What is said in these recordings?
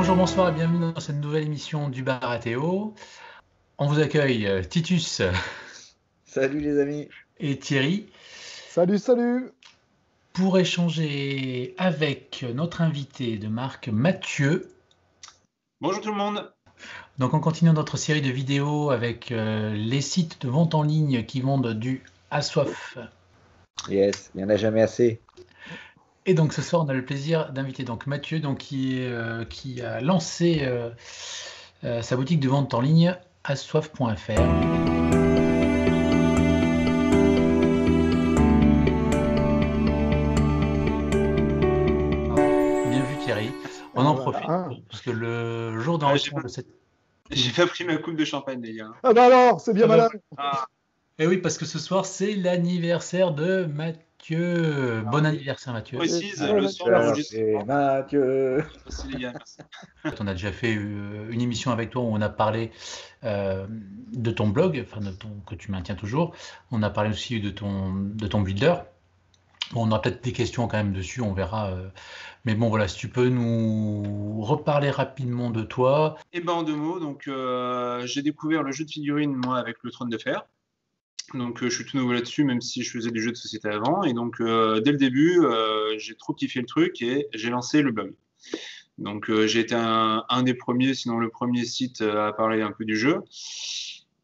Bonjour, bonsoir et bienvenue dans cette nouvelle émission du Bar à Théo. On vous accueille Titus Salut les amis. et Thierry Salut, salut. pour échanger avec notre invité de marque Mathieu. Bonjour tout le monde. Donc on continue notre série de vidéos avec les sites de vente en ligne qui vendent du à soif. Yes, il n'y en a jamais assez. Et donc ce soir on a le plaisir d'inviter donc Mathieu qui a lancé sa boutique de vente en ligne assoif.fr. Bien vu Thierry. On en profite parce que le jour d'enregistrement de cette... J'ai pas pris ma coupe de champagne les gars. Ah bah alors, c'est bien malin. Et oui, parce que ce soir c'est l'anniversaire de Mathieu. Bon anniversaire Mathieu. Précise, le soir d'enregistrement. Mathieu. Merci les gars, merci. On a déjà fait une émission avec toi où on a parlé de ton blog, enfin que tu maintiens toujours. On a parlé aussi de ton builder. Bon, on aura peut-être des questions quand même dessus, on verra. Mais bon, voilà, si tu peux nous reparler rapidement de toi. Et ben en deux mots, donc j'ai découvert le jeu de figurines moi avec le Trône de Fer. Donc je suis tout nouveau là-dessus, même si je faisais des jeux de société avant. Et donc dès le début, j'ai trop kiffé le truc et j'ai lancé le blog. Donc j'ai été un des premiers, sinon le premier site à parler un peu du jeu.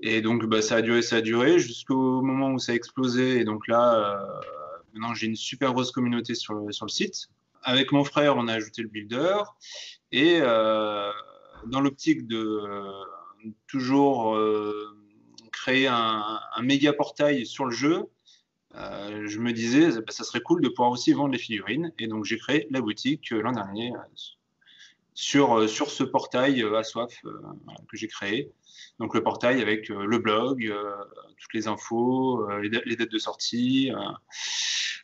Et donc ça a duré jusqu'au moment où ça a explosé. Et donc là, maintenant j'ai une super grosse communauté sur le site. Avec mon frère, on a ajouté le builder. Et dans l'optique de toujours créer un méga portail sur le jeu, je me disais ça serait cool de pouvoir aussi vendre les figurines. Et donc j'ai créé la boutique l'an dernier sur ce portail à soif que j'ai créé. Donc le portail avec le blog, toutes les infos, les dates de sortie,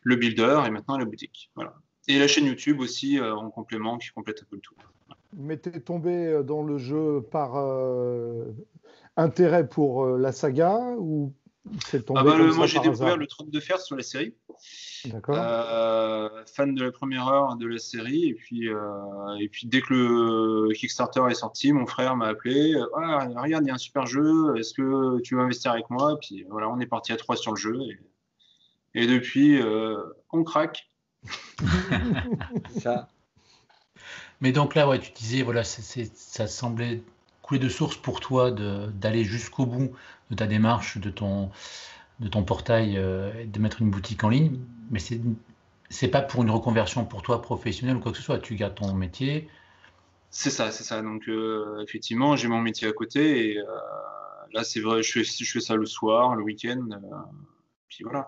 le builder et maintenant la boutique. Voilà. Et la chaîne YouTube aussi en complément qui complète un peu le tout. Mais t'es tombé dans le jeu par intérêt pour la saga ou c'est tombé comme ça moi j'ai par découvert hasard? le Trône de Fer sur la série. D'accord. Fan de la première heure de la série et puis dès que le Kickstarter est sorti, mon frère m'a appelé. Regarde, il y a un super jeu. Est-ce que tu veux investir avec moi? Et puis voilà, on est parti à 3 sur le jeu et depuis on craque. Ça. Mais donc là, ouais, tu disais, voilà, ça semblait couler de source pour toi d'aller jusqu'au bout de ta démarche, de ton portail, et de mettre une boutique en ligne. Mais c'est pas pour une reconversion pour toi professionnelle ou quoi que ce soit. Tu gardes ton métier. C'est ça. Donc effectivement, j'ai mon métier à côté et là c'est vrai, je fais ça le soir, le week-end. Puis voilà.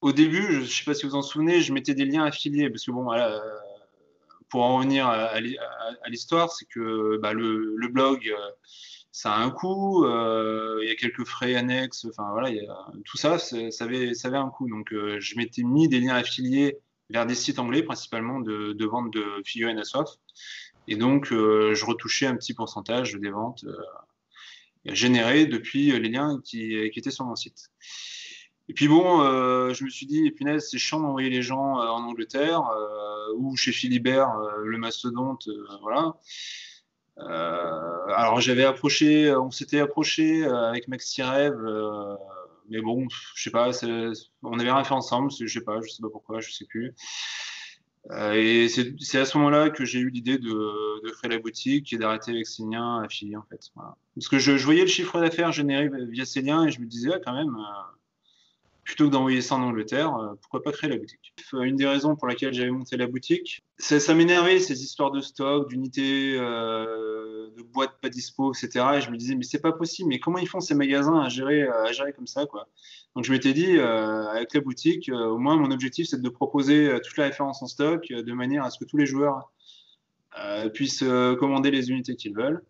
Au début, je ne sais pas si vous en souvenez, je mettais des liens affiliés parce que bon, pour en revenir à l'histoire, c'est que le blog, ça a un coût, il y a quelques frais annexes, enfin voilà, tout ça, ça avait un coût. Donc je m'étais mis des liens affiliés vers des sites anglais, principalement de vente de figurines à soif. Et donc je retouchais un petit pourcentage des ventes générées depuis les liens qui étaient sur mon site. Et puis bon, je me suis dit, punaise, c'est chiant d'envoyer les gens en Angleterre ou chez Philibert, le mastodonte, voilà. Alors on s'était approché avec Maxi Rêve, mais bon, je sais pas, on avait rien fait ensemble, je sais pas pourquoi, je sais plus. Et c'est à ce moment-là que j'ai eu l'idée de créer la boutique et d'arrêter avec ces liens affiliés en fait. Voilà. Parce que je voyais le chiffre d'affaires généré via ces liens et je me disais quand même. Plutôt que d'envoyer ça en Angleterre, pourquoi pas créer la boutique? Une des raisons pour laquelle j'avais monté la boutique, ça m'énervait ces histoires de stock, d'unités, de boîtes pas dispo, etc. Et je me disais, mais c'est pas possible, mais comment ils font ces magasins à gérer comme ça, quoi? Donc je m'étais dit, avec la boutique, au moins mon objectif c'est de proposer toute la référence en stock de manière à ce que tous les joueurs puissent commander les unités qu'ils veulent.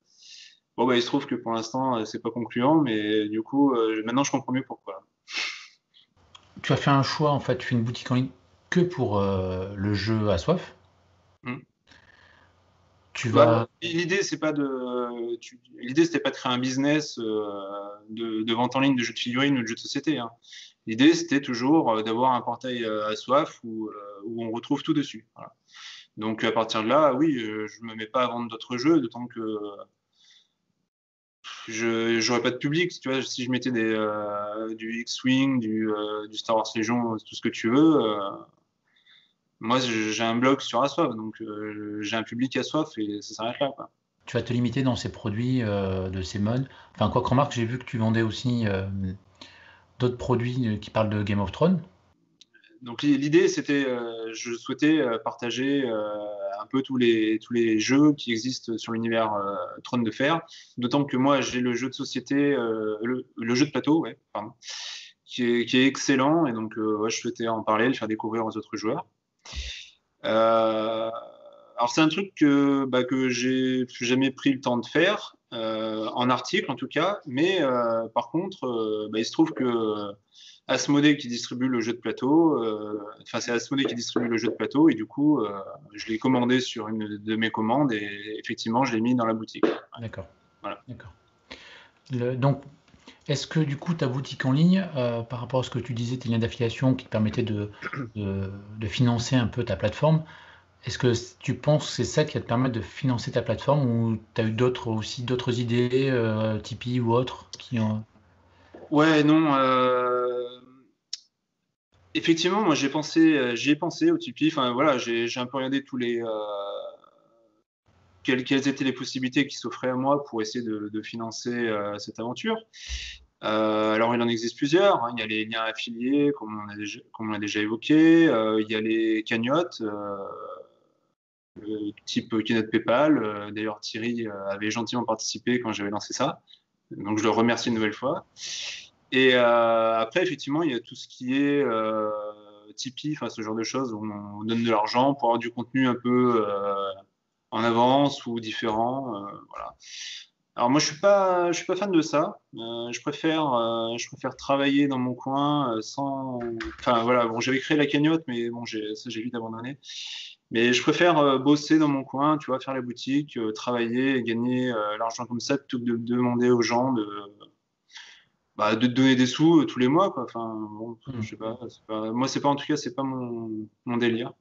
Bon, il se trouve que pour l'instant, c'est pas concluant, mais du coup, maintenant je comprends mieux pourquoi. Tu as fait un choix, en fait, tu fais une boutique en ligne que pour le jeu à soif. L'idée, c'était pas de créer un business de vente en ligne de jeux de figurines ou de jeux de société. Hein. L'idée, c'était toujours d'avoir un portail à soif où on retrouve tout dessus. Voilà. Donc à partir de là, oui, je me mets pas à vendre d'autres jeux, d'autant que je n'aurais pas de public. Tu vois, si je mettais du X-Wing, du Star Wars Legion, tout ce que tu veux, moi j'ai un blog sur Assoif, donc j'ai un public Assoif et ça s'arrête là, quoi. Tu vas te limiter dans ces produits de ces modes. Enfin, quoi que remarque, j'ai vu que tu vendais aussi d'autres produits qui parlent de Game of Thrones. Donc l'idée, c'était, je souhaitais partager un peu tous les jeux qui existent sur l'univers Trône de Fer. D'autant que moi, j'ai le jeu de société, le jeu de plateau, ouais, pardon, qui est excellent. Et donc, ouais, je souhaitais en parler, le faire découvrir aux autres joueurs. Alors c'est un truc que j'ai jamais pris le temps de faire, en article en tout cas. Mais par contre, il se trouve que Asmodée qui distribue le jeu de plateau, enfin c'est Asmodée qui distribue le jeu de plateau et du coup je l'ai commandé sur une de mes commandes et effectivement je l'ai mis dans la boutique. D'accord. Voilà. D'accord. Donc, est-ce que du coup ta boutique en ligne, par rapport à ce que tu disais, tes liens d'affiliation qui te permettaient de financer un peu ta plateforme, est-ce que tu penses que c'est ça qui va te permettre de financer ta plateforme ou tu as eu d'autres idées, Tipeee ou autres qui ont... Ouais, non. Effectivement, moi j'y ai pensé au Tipeee. Enfin voilà, j'ai un peu regardé quelles étaient les possibilités qui s'offraient à moi pour essayer de financer cette aventure. Alors il en existe plusieurs, hein. Il y a les liens affiliés, comme on a déjà évoqué. Il y a les cagnottes, type cagnotte PayPal. D'ailleurs Thierry avait gentiment participé quand j'avais lancé ça. Donc je le remercie une nouvelle fois. Et après, effectivement, il y a tout ce qui est Tipeee, enfin ce genre de choses où on donne de l'argent pour avoir du contenu un peu en avance ou différent. Voilà. Alors moi, je suis pas fan de ça. Je préfère travailler dans mon coin sans. Enfin voilà, bon, j'avais créé la cagnotte, mais bon, j'ai vite abandonné. Mais je préfère bosser dans mon coin, tu vois, faire la boutique, travailler et gagner l'argent comme ça, plutôt que de demander aux gens de te donner des sous tous les mois, quoi. Enfin, bon, je sais pas, moi, en tout cas, c'est pas mon délire.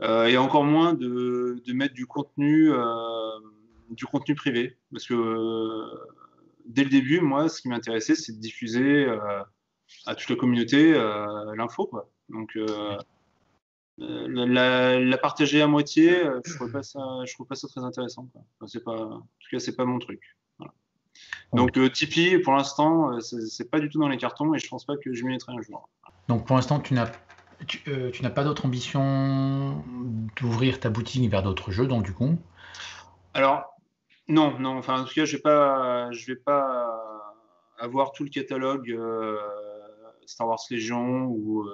Et encore moins de mettre du contenu privé. Parce que dès le début, moi, ce qui m'intéressait, c'est de diffuser à toute la communauté l'info, quoi. Donc, la partager à moitié, je trouve pas ça très intéressant, quoi. Enfin, en tout cas, c'est pas mon truc. Voilà. Donc Tipeee, pour l'instant, c'est pas du tout dans les cartons et je pense pas que je m'y mettrai un jour. Donc pour l'instant, tu n'as pas d'autre ambition d'ouvrir ta boutique vers d'autres jeux, donc du coup. Alors non, enfin en tout cas, je vais pas avoir tout le catalogue Star Wars Legion ou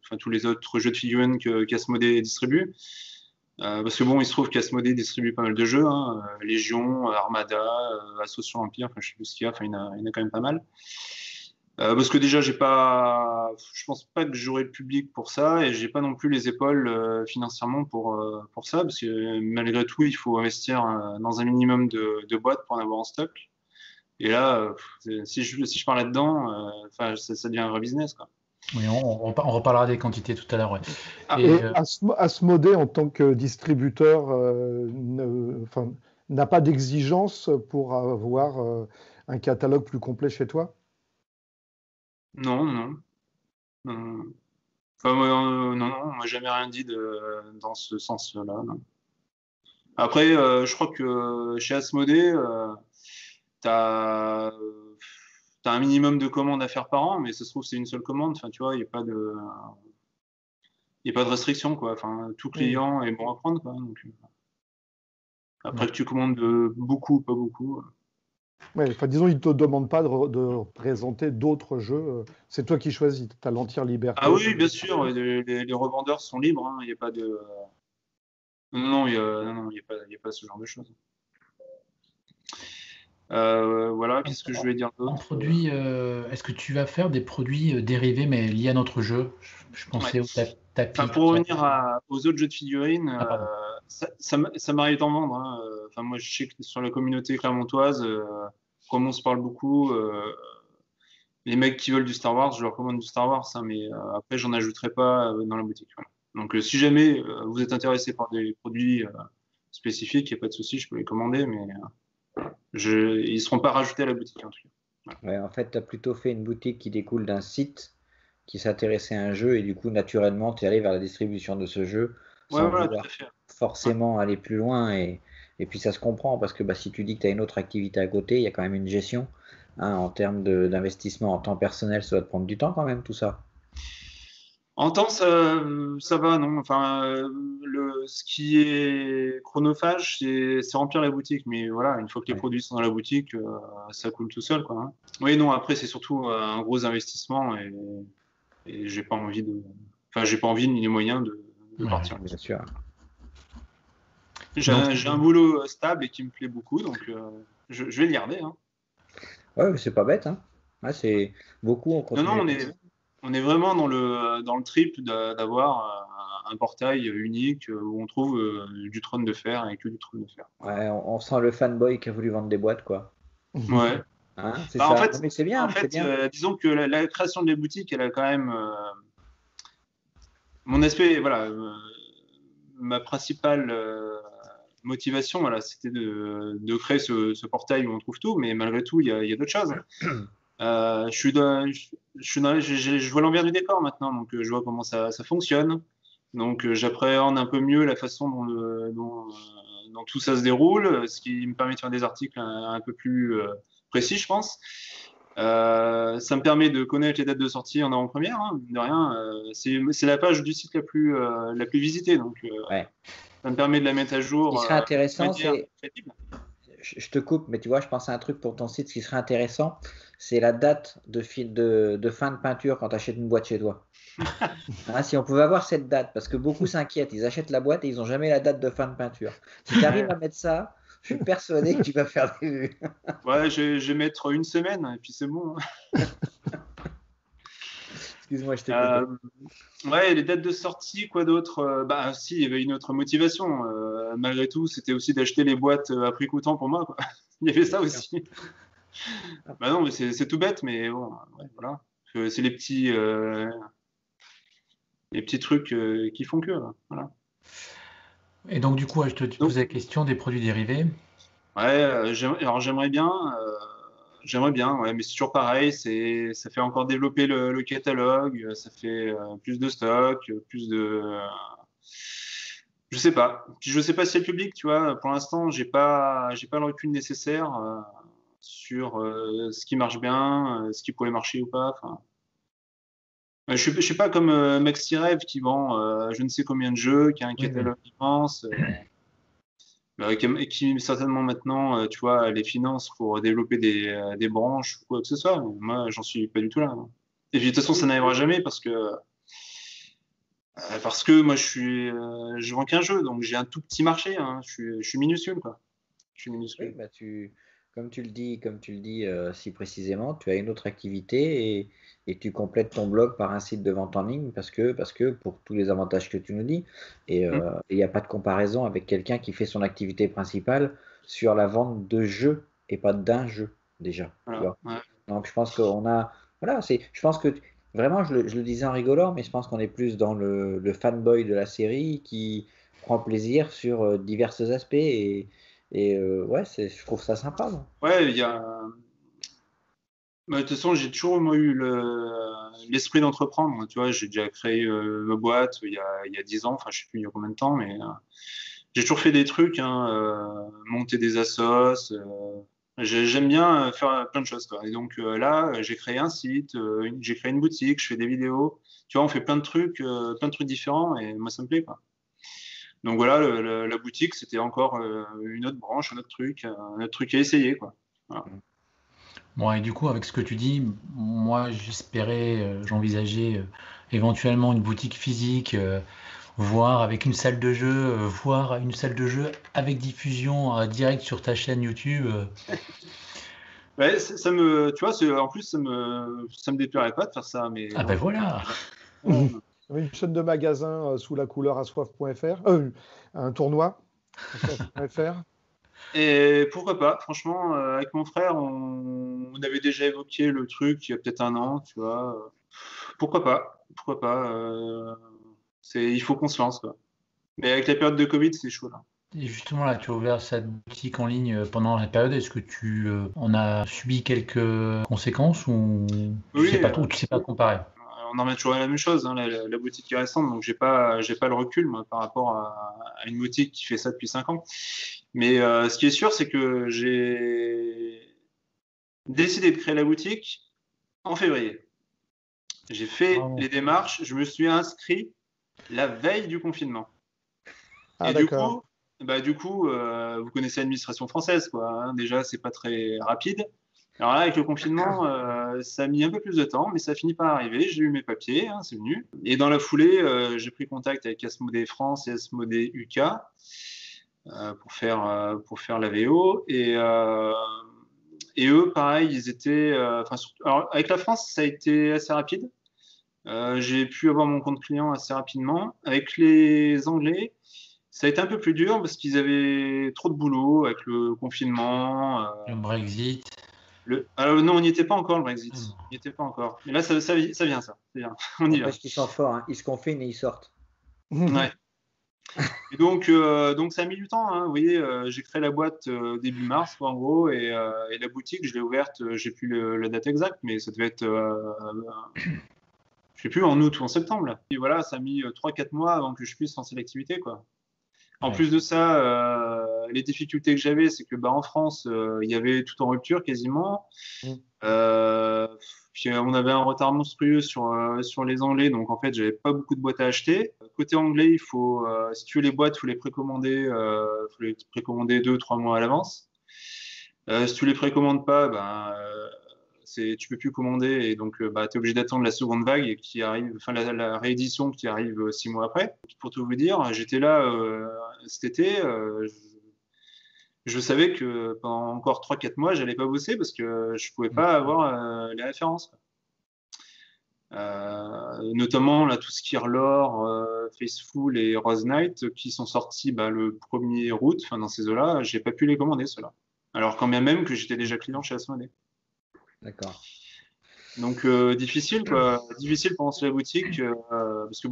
enfin tous les autres jeux de figurines qu'Asmodée distribue. Parce que bon, il se trouve qu'Asmodée distribue pas mal de jeux, hein, Légion, Armada, Assaut sur l'Empire, enfin je sais plus ce qu'il y a, enfin il y en a quand même pas mal. Parce que déjà, je pense pas que j'aurai le public pour ça et j'ai pas non plus les épaules financièrement pour ça, parce que malgré tout, il faut investir dans un minimum de boîtes pour en avoir en stock. Et là, si je pars là-dedans, ça devient un vrai business, quoi. Oui, on reparlera des quantités tout à l'heure. Ouais. Et Asmodée, en tant que distributeur, n'a pas d'exigence pour avoir un catalogue plus complet chez toi? Non. Enfin, non, on m'a jamais rien dit dans ce sens-là. Non. Après, je crois que chez Asmodée, tu as un minimum de commandes à faire par an, mais ça se trouve, c'est une seule commande. Enfin, tu vois, il n'y a pas de restriction, quoi. Enfin, tout client est bon à prendre, quoi. Donc, après que tu commandes beaucoup, pas beaucoup. Ouais, enfin, disons, ils ne te demandent pas de présenter d'autres jeux. C'est toi qui choisis. Tu as l'entière liberté. Ah oui, bien sûr. Les revendeurs sont libres. Hein. Il n'y a pas de. Non, il n'y a pas ce genre de choses. Voilà, qu'est-ce que je voulais dire d'autre? Est-ce que tu vas faire des produits dérivés mais liés à notre jeu? Je pensais au tapis. Enfin, pour revenir aux autres jeux de figurines, ça m'arrive d'en vendre. Hein. Enfin, moi, je sais que sur la communauté clermontoise, comme on se parle beaucoup, les mecs qui veulent du Star Wars, je leur commande du Star Wars, hein, mais après, j'en ajouterai pas dans la boutique. Voilà. Donc, si jamais vous êtes intéressé par des produits spécifiques, il n'y a pas de souci, je peux les commander, mais ils ne seront pas rajoutés à la boutique en tout cas. Ouais, en fait, tu as plutôt fait une boutique qui découle d'un site qui s'intéressait à un jeu et du coup, naturellement, tu es allé vers la distribution de ce jeu Ouais, sans voilà, tout vouloir à fait. forcément aller plus loin. Et puis, ça se comprend parce que si tu dis que tu as une autre activité à côté, il y a quand même une gestion. En termes d'investissement en temps personnel, ça doit te prendre du temps quand même, tout ça. En temps, ça va, non? Enfin, ce qui est chronophage, c'est remplir la boutique. Mais voilà, une fois que les Ouais. produits sont dans la boutique, ça coule tout seul, quoi. Hein. Oui, non, après, c'est surtout un gros investissement et j'ai pas envie j'ai pas envie ni les moyens de partir. Bien sûr. J'ai un boulot stable et qui me plaît beaucoup, donc je vais le garder. Hein. Ouais, mais c'est pas bête, hein. Ouais, c'est beaucoup on continue. Non, on est vraiment dans le trip d'avoir un portail unique où on trouve du trône de fer et que du trône de fer. Ouais, on sent le fanboy qui a voulu vendre des boîtes, quoi. Ouais. Hein, c'est Bah, ça. en fait, Non, mais c'est bien, c'est bien. disons que la création de la boutique, elle a quand même mon aspect, voilà, ma principale motivation, voilà, c'était de créer ce portail où on trouve tout, mais malgré tout, il y a d'autres choses. Je vois l'envers du décor maintenant, donc je vois comment ça fonctionne. Donc j'appréhende un peu mieux la façon dont tout ça se déroule, ce qui me permet de faire des articles un peu plus précis, je pense. Ça me permet de connaître les dates de sortie en avant-première, hein, de rien. C'est la page du site la plus visitée, donc Ouais. ça me permet de la mettre à Ce jour qui serait intéressant, de manière c'est. crédible. Je te coupe, mais tu vois, je pense à un truc pour ton site. Ce qui serait intéressant, c'est la date de fin de peinture quand tu achètes une boîte chez toi. Hein, si on pouvait avoir cette date, parce que beaucoup s'inquiètent, ils achètent la boîte et ils n'ont jamais la date de fin de peinture. Si tu arrives à mettre ça, je suis persuadé que tu vas faire des vues. Ouais, je vais mettre une semaine et puis c'est bon. Hein. Excuse-moi, je t'ai coupé. Ouais, les dates de sortie, quoi d'autre? Bah, si, il y avait une autre motivation. Malgré tout, c'était aussi d'acheter les boîtes à prix coûtant pour moi, quoi. Il y avait ça aussi. Bah non, mais c'est tout bête, mais bon, ouais, voilà. C'est les petits trucs qui font que, là. Voilà. Et donc, du coup, je te posais la question des produits dérivés. Ouais, alors j'aimerais bien, ouais, mais c'est toujours pareil, ça fait encore développer le catalogue, ça fait plus de stock, je sais pas. Puis je sais pas si le public, tu vois, pour l'instant, j'ai pas le recul nécessaire sur ce qui marche bien, ce qui pourrait marcher ou pas. Enfin, je suis pas comme Maxi Rêve qui vend je ne sais combien de jeux, qui a un Oui, oui. catalogue immense. Qui certainement maintenant, tu vois, les finances pour développer des branches ou quoi que ce soit. Moi, j'en suis pas du tout là. Non. Et puis, de toute façon, ça n'arrivera jamais parce que moi, je vends qu'un jeu, donc j'ai un tout petit marché. Hein. Je suis minuscule, quoi. Je suis Oui, minuscule. comme tu le dis si précisément, tu as une autre activité et tu complètes ton blog par un site de vente en ligne parce que pour tous les avantages que tu nous dis, et il n'y a pas de comparaison avec quelqu'un qui fait son activité principale sur la vente de jeux et pas d'un jeu déjà. Tu Voilà. vois. Ouais. Donc je pense qu'on a, voilà, je pense que vraiment, je le disais en rigolant, mais je pense qu'on est plus dans le fanboy de la série qui prend plaisir sur divers aspects et ouais, je trouve ça sympa, moi. Ouais, il y a. Bah, de toute façon, j'ai toujours moi, eu l'esprit d'entreprendre. Tu vois, j'ai déjà créé ma boîte il y a 10 ans, enfin, je sais plus il y a combien de temps, mais j'ai toujours fait des trucs, hein, monter des assos. J'aime bien faire plein de choses, quoi. Et donc là, j'ai créé un site, j'ai créé une boutique, je fais des vidéos. Tu vois, on fait plein de trucs différents et moi, ça me plaît, quoi. Donc voilà, la boutique, c'était encore une autre branche, un autre truc à essayer, quoi. Voilà. Bon, et du coup, avec ce que tu dis, moi, j'envisageais éventuellement une boutique physique, voire avec une salle de jeu, voire une salle de jeu avec diffusion direct sur ta chaîne YouTube. Ouais, tu vois, en plus, ça me déplairait pas de faire ça, mais Ah ben voilà! ouais. Une chaîne de magasins sous la couleur assoif.fr, un tournoi assoif.fr. Et pourquoi pas, franchement, avec mon frère, on avait déjà évoqué le truc il y a peut-être un an, tu vois. Pourquoi pas, pourquoi pas. Il faut qu'on se lance, quoi. Mais avec la période de Covid, c'est chaud, là. Et justement, là, tu as ouvert cette boutique en ligne pendant la période. Est-ce que tu en as subi quelques conséquences ou tu sais pas tout, tu sais pas comparer? On en met toujours la même chose, hein, la boutique est récente, donc j'ai pas le recul moi, par rapport à une boutique qui fait ça depuis 5 ans. Mais ce qui est sûr, c'est que j'ai décidé de créer la boutique en février. J'ai fait les démarches, je me suis inscrit la veille du confinement. Ah, et d'accord. du coup, vous connaissez l'administration française, quoi. Hein, déjà, c'est pas très rapide. Alors là, avec le confinement, ça a mis un peu plus de temps, mais ça a fini par arriver. J'ai eu mes papiers, hein, c'est venu. Et dans la foulée, j'ai pris contact avec Asmodée France et Asmodée UK pour faire la VO. Et eux, pareil, ils étaient. Alors, avec la France, ça a été assez rapide. J'ai pu avoir mon compte client assez rapidement. Avec les Anglais, ça a été un peu plus dur parce qu'ils avaient trop de boulot avec le confinement. Le Brexit. Alors, non, on n'y était pas encore, le Brexit. On n'y était pas encore. Mais là, ça vient, ça. C'est bien. On y va. Parce qu'ils sont forts, hein. Ils se confinent et ils sortent. Ouais. Et donc, ça a mis du temps. Hein. Vous voyez, j'ai créé la boîte début mars, quoi, en gros, et la boutique, je l'ai ouverte, j'ai plus la date exacte, mais ça devait être, je sais plus, en août ou en septembre. Là. Et voilà, ça a mis 3-4 mois avant que je puisse lancer l'activité, quoi. En plus de ça, les difficultés que j'avais, c'est que en France, il y avait tout en rupture quasiment. Puis on avait un retard monstrueux sur les Anglais, donc en fait, j'avais pas beaucoup de boîtes à acheter. Côté anglais, il faut, si tu veux les boîtes, il faut les précommander 2-3 mois à l'avance. Si tu les précommandes pas, tu peux plus commander et donc tu es obligé d'attendre la seconde vague qui arrive, enfin la réédition qui arrive 6 mois après. Pour tout vous dire, j'étais là cet été, je savais que pendant encore 3-4 mois, j'allais pas bosser parce que je pouvais pas avoir les références. Notamment là tout ce qui est Lore, Faceful et Rose Knight qui sont sortis le 1er août, enfin dans ces eaux-là, j'ai pas pu les commander ceux-là. Alors quand bien même que j'étais déjà client chez Asmodée. D'accord. Donc difficile quoi, difficile pour lancer la boutique parce que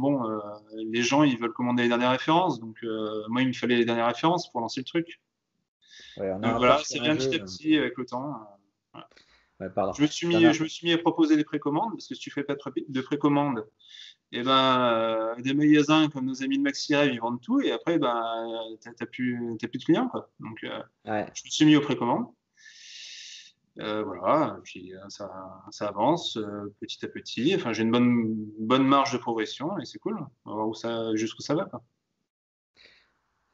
les gens ils veulent commander les dernières références, donc moi il me fallait les dernières références pour lancer le truc. Ouais, Donc voilà, c'est bien petit à petit avec le temps. Ouais, pardon. Je me suis mis à proposer des précommandes parce que si tu fais pas de précommande, et des magasins comme nos amis de MaxiRêve ils vendent tout et après t'as plus de clients quoi. Donc je me suis mis aux précommandes. Voilà, puis ça avance petit à petit. Enfin, j'ai une bonne marge de progression et c'est cool. On va voir jusqu'où ça va, quoi.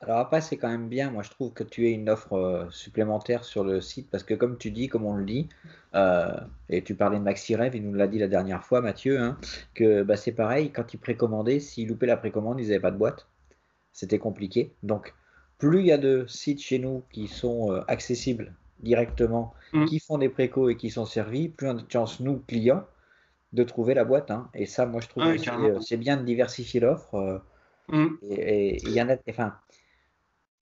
Alors après, c'est quand même bien, moi je trouve que tu aies une offre supplémentaire sur le site, parce que comme tu dis, comme on le dit, et tu parlais de MaxiRêve, il nous l'a dit la dernière fois, Mathieu, hein, que c'est pareil, quand ils précommandaient, s'ils loupaient la précommande, ils n'avaient pas de boîte. C'était compliqué. Donc, plus il y a de sites chez nous qui sont accessibles directement, qui font des précos et qui sont servis, plus on a de chance, nous, clients, de trouver la boîte. Hein. Et ça, moi je trouve que c'est bien de diversifier l'offre. Et il y en a, enfin,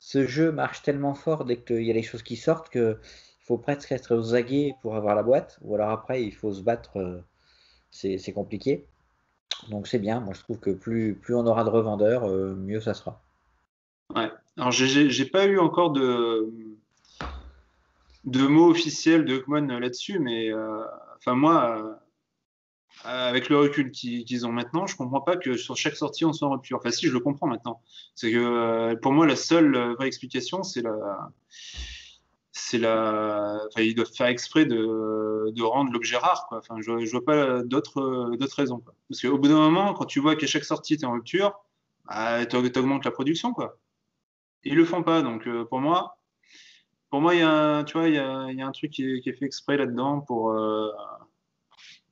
ce jeu marche tellement fort dès qu'il y a des choses qui sortent qu'il faut presque être aux aguets pour avoir la boîte, ou alors après il faut se battre, c'est compliqué. Donc c'est bien, moi je trouve que plus on aura de revendeurs, mieux ça sera. Ouais, alors j'ai pas eu encore de mots officiels de Hawkman là-dessus, mais enfin moi, avec le recul qu'ils ont maintenant, je comprends pas que sur chaque sortie on soit en rupture. Enfin si, je le comprends maintenant. C'est que pour moi la seule vraie explication c'est enfin, ils doivent faire exprès de rendre l'objet rare, quoi. Enfin, je vois pas d'autres raisons, quoi. Parce qu'au bout d'un moment, quand tu vois qu'à chaque sortie tu es en rupture, t'augmentes la production, quoi. Et ils le font pas, donc pour moi, il y a un truc qui est fait exprès là-dedans pour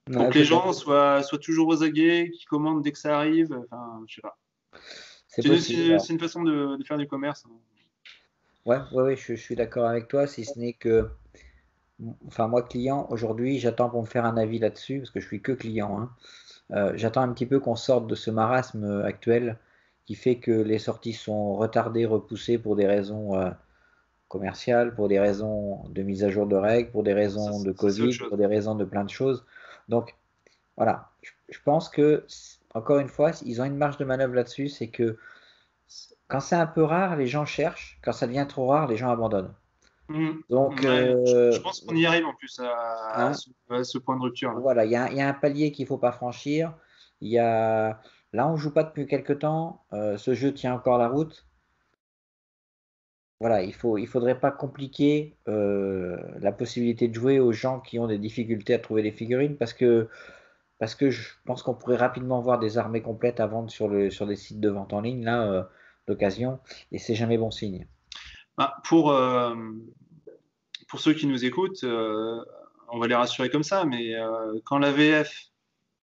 que les gens soient toujours aux aguets, qui commandent dès que ça arrive. Enfin, je sais pas. C'est une façon de faire du commerce. Ouais, je suis d'accord avec toi, si ce n'est que, enfin moi client, aujourd'hui, j'attends pour me faire un avis là-dessus, parce que je suis que client. Hein. J'attends un petit peu qu'on sorte de ce marasme actuel qui fait que les sorties sont retardées, repoussées pour des raisons commerciales, pour des raisons de mise à jour de règles, pour des raisons de Covid, pour des raisons de plein de choses. Donc voilà, je pense que encore une fois, ils ont une marge de manœuvre là-dessus, c'est que quand c'est un peu rare, les gens cherchent. Quand ça devient trop rare, les gens abandonnent. Donc, Ouais, je pense qu'on y arrive en plus hein, à ce point de rupture là. voilà, il y a un palier qu'il ne faut pas franchir. Il y a... Là, on ne joue pas depuis quelques temps. Ce jeu tient encore la route. Voilà, il faudrait pas compliquer la possibilité de jouer aux gens qui ont des difficultés à trouver des figurines parce que je pense qu'on pourrait rapidement voir des armées complètes à vendre sur des sites de vente en ligne, là, d'occasion, et c'est jamais bon signe. Bah, pour ceux qui nous écoutent, on va les rassurer comme ça, mais quand la VF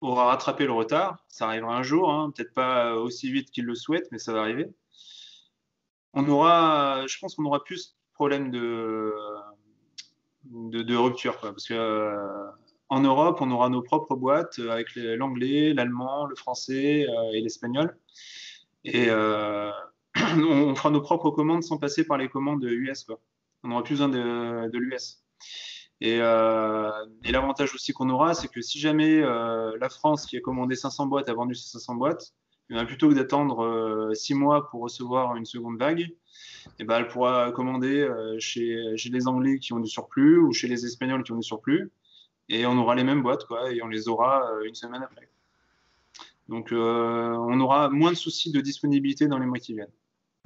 aura rattrapé le retard, ça arrivera un jour, hein, peut-être pas aussi vite qu'ils le souhaitent, mais ça va arriver. Je pense qu'on aura plus de problème de rupture, quoi, parce que en Europe, on aura nos propres boîtes avec l'anglais, l'allemand, le français et l'espagnol, et on fera nos propres commandes sans passer par les commandes US, quoi. On n'aura plus besoin de l'US. Et l'avantage aussi qu'on aura, c'est que si jamais la France, qui a commandé 500 boîtes, a vendu ces 500 boîtes, et bien, plutôt que d'attendre 6 mois pour recevoir une seconde vague, et ben, elle pourra commander chez les Anglais qui ont du surplus ou chez les Espagnols qui ont du surplus, et on aura les mêmes boîtes, quoi, et on les aura une semaine après. Donc on aura moins de soucis de disponibilité dans les mois qui viennent.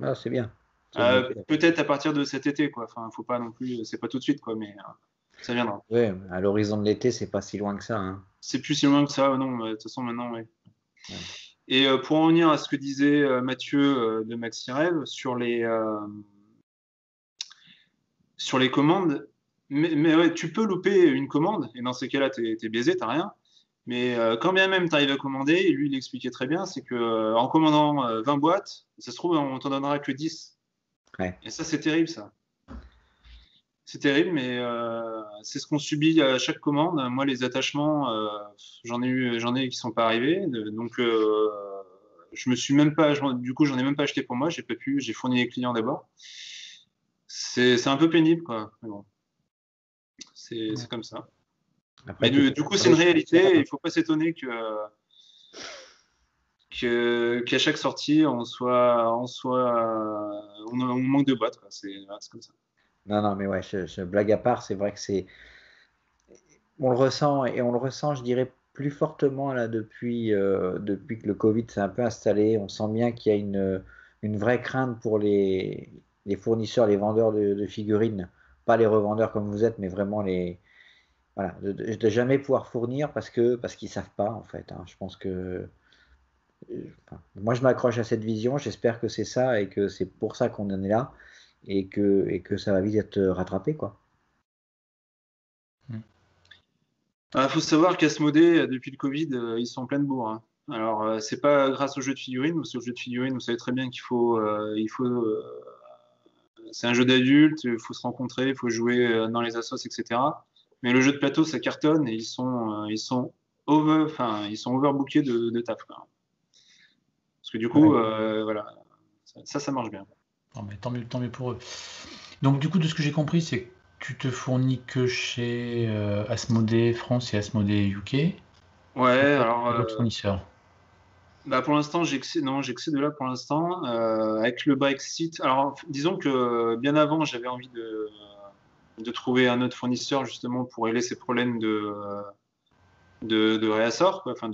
Ah, c'est bien. Peut-être à partir de cet été, quoi. Enfin, faut pas non plus, c'est pas tout de suite, quoi, mais ça viendra. Oui, à l'horizon de l'été, c'est pas si loin que ça, hein. C'est plus si loin que ça, non, de toute façon, maintenant, oui. Ouais. Et pour en venir à ce que disait Mathieu de Maxi Rêve sur les commandes, mais ouais, tu peux louper une commande, et dans ces cas-là, t'es biaisé, t'as rien. Mais quand bien même tu arrives à commander, et lui il expliquait très bien, c'est que en commandant 20 boîtes, ça se trouve, on t'en donnera que 10. Ouais. Et ça, c'est terrible, ça. C'est terrible, mais c'est ce qu'on subit à chaque commande. Moi, les attachements, j'en ai qui sont pas arrivés, donc je me suis même pas, du coup, j'en ai même pas acheté pour moi. J'ai pas pu, j'ai fourni les clients d'abord. C'est un peu pénible, quoi. Mais bon, c'est comme ça. Après, Mais du coup, c'est une réalité. Il faut pas s'étonner qu'à chaque sortie, on manque de boîtes, quoi. C'est comme ça. Non, mais ouais, je blague à part, c'est vrai que on le ressent et on le ressent, je dirais, plus fortement là depuis que le Covid s'est un peu installé. On sent bien qu'il y a une vraie crainte pour les fournisseurs, les vendeurs de figurines, pas les revendeurs comme vous êtes, mais vraiment voilà, de jamais pouvoir fournir parce qu'ils savent pas en fait, hein. Je pense que enfin, moi je m'accroche à cette vision. J'espère que c'est ça et que c'est pour ça qu'on en est là et que ça va vite être rattrapé, quoi. Il faut savoir qu'Asmodée, depuis le Covid, ils sont en pleine bourre, hein. Alors, c'est pas grâce aux jeux de figurines, parce que aux jeux de figurines, vous savez très bien c'est un jeu d'adulte, il faut se rencontrer, il faut jouer dans les assos, etc. Mais le jeu de plateau, ça cartonne et ils sont overbookés de taf, quoi. Parce que du coup, voilà, ça marche bien. Non, mais tant mieux pour eux. Donc, du coup, de ce que j'ai compris, c'est que tu te fournis que chez Asmodée France et Asmodée UK. Ouais, alors. D'autres fournisseurs. Bah pour l'instant, j'ai que ces deux-là pour l'instant. Avec le Brexit, alors disons que bien avant, j'avais envie de trouver un autre fournisseur justement pour régler ces problèmes de réassort, quoi, enfin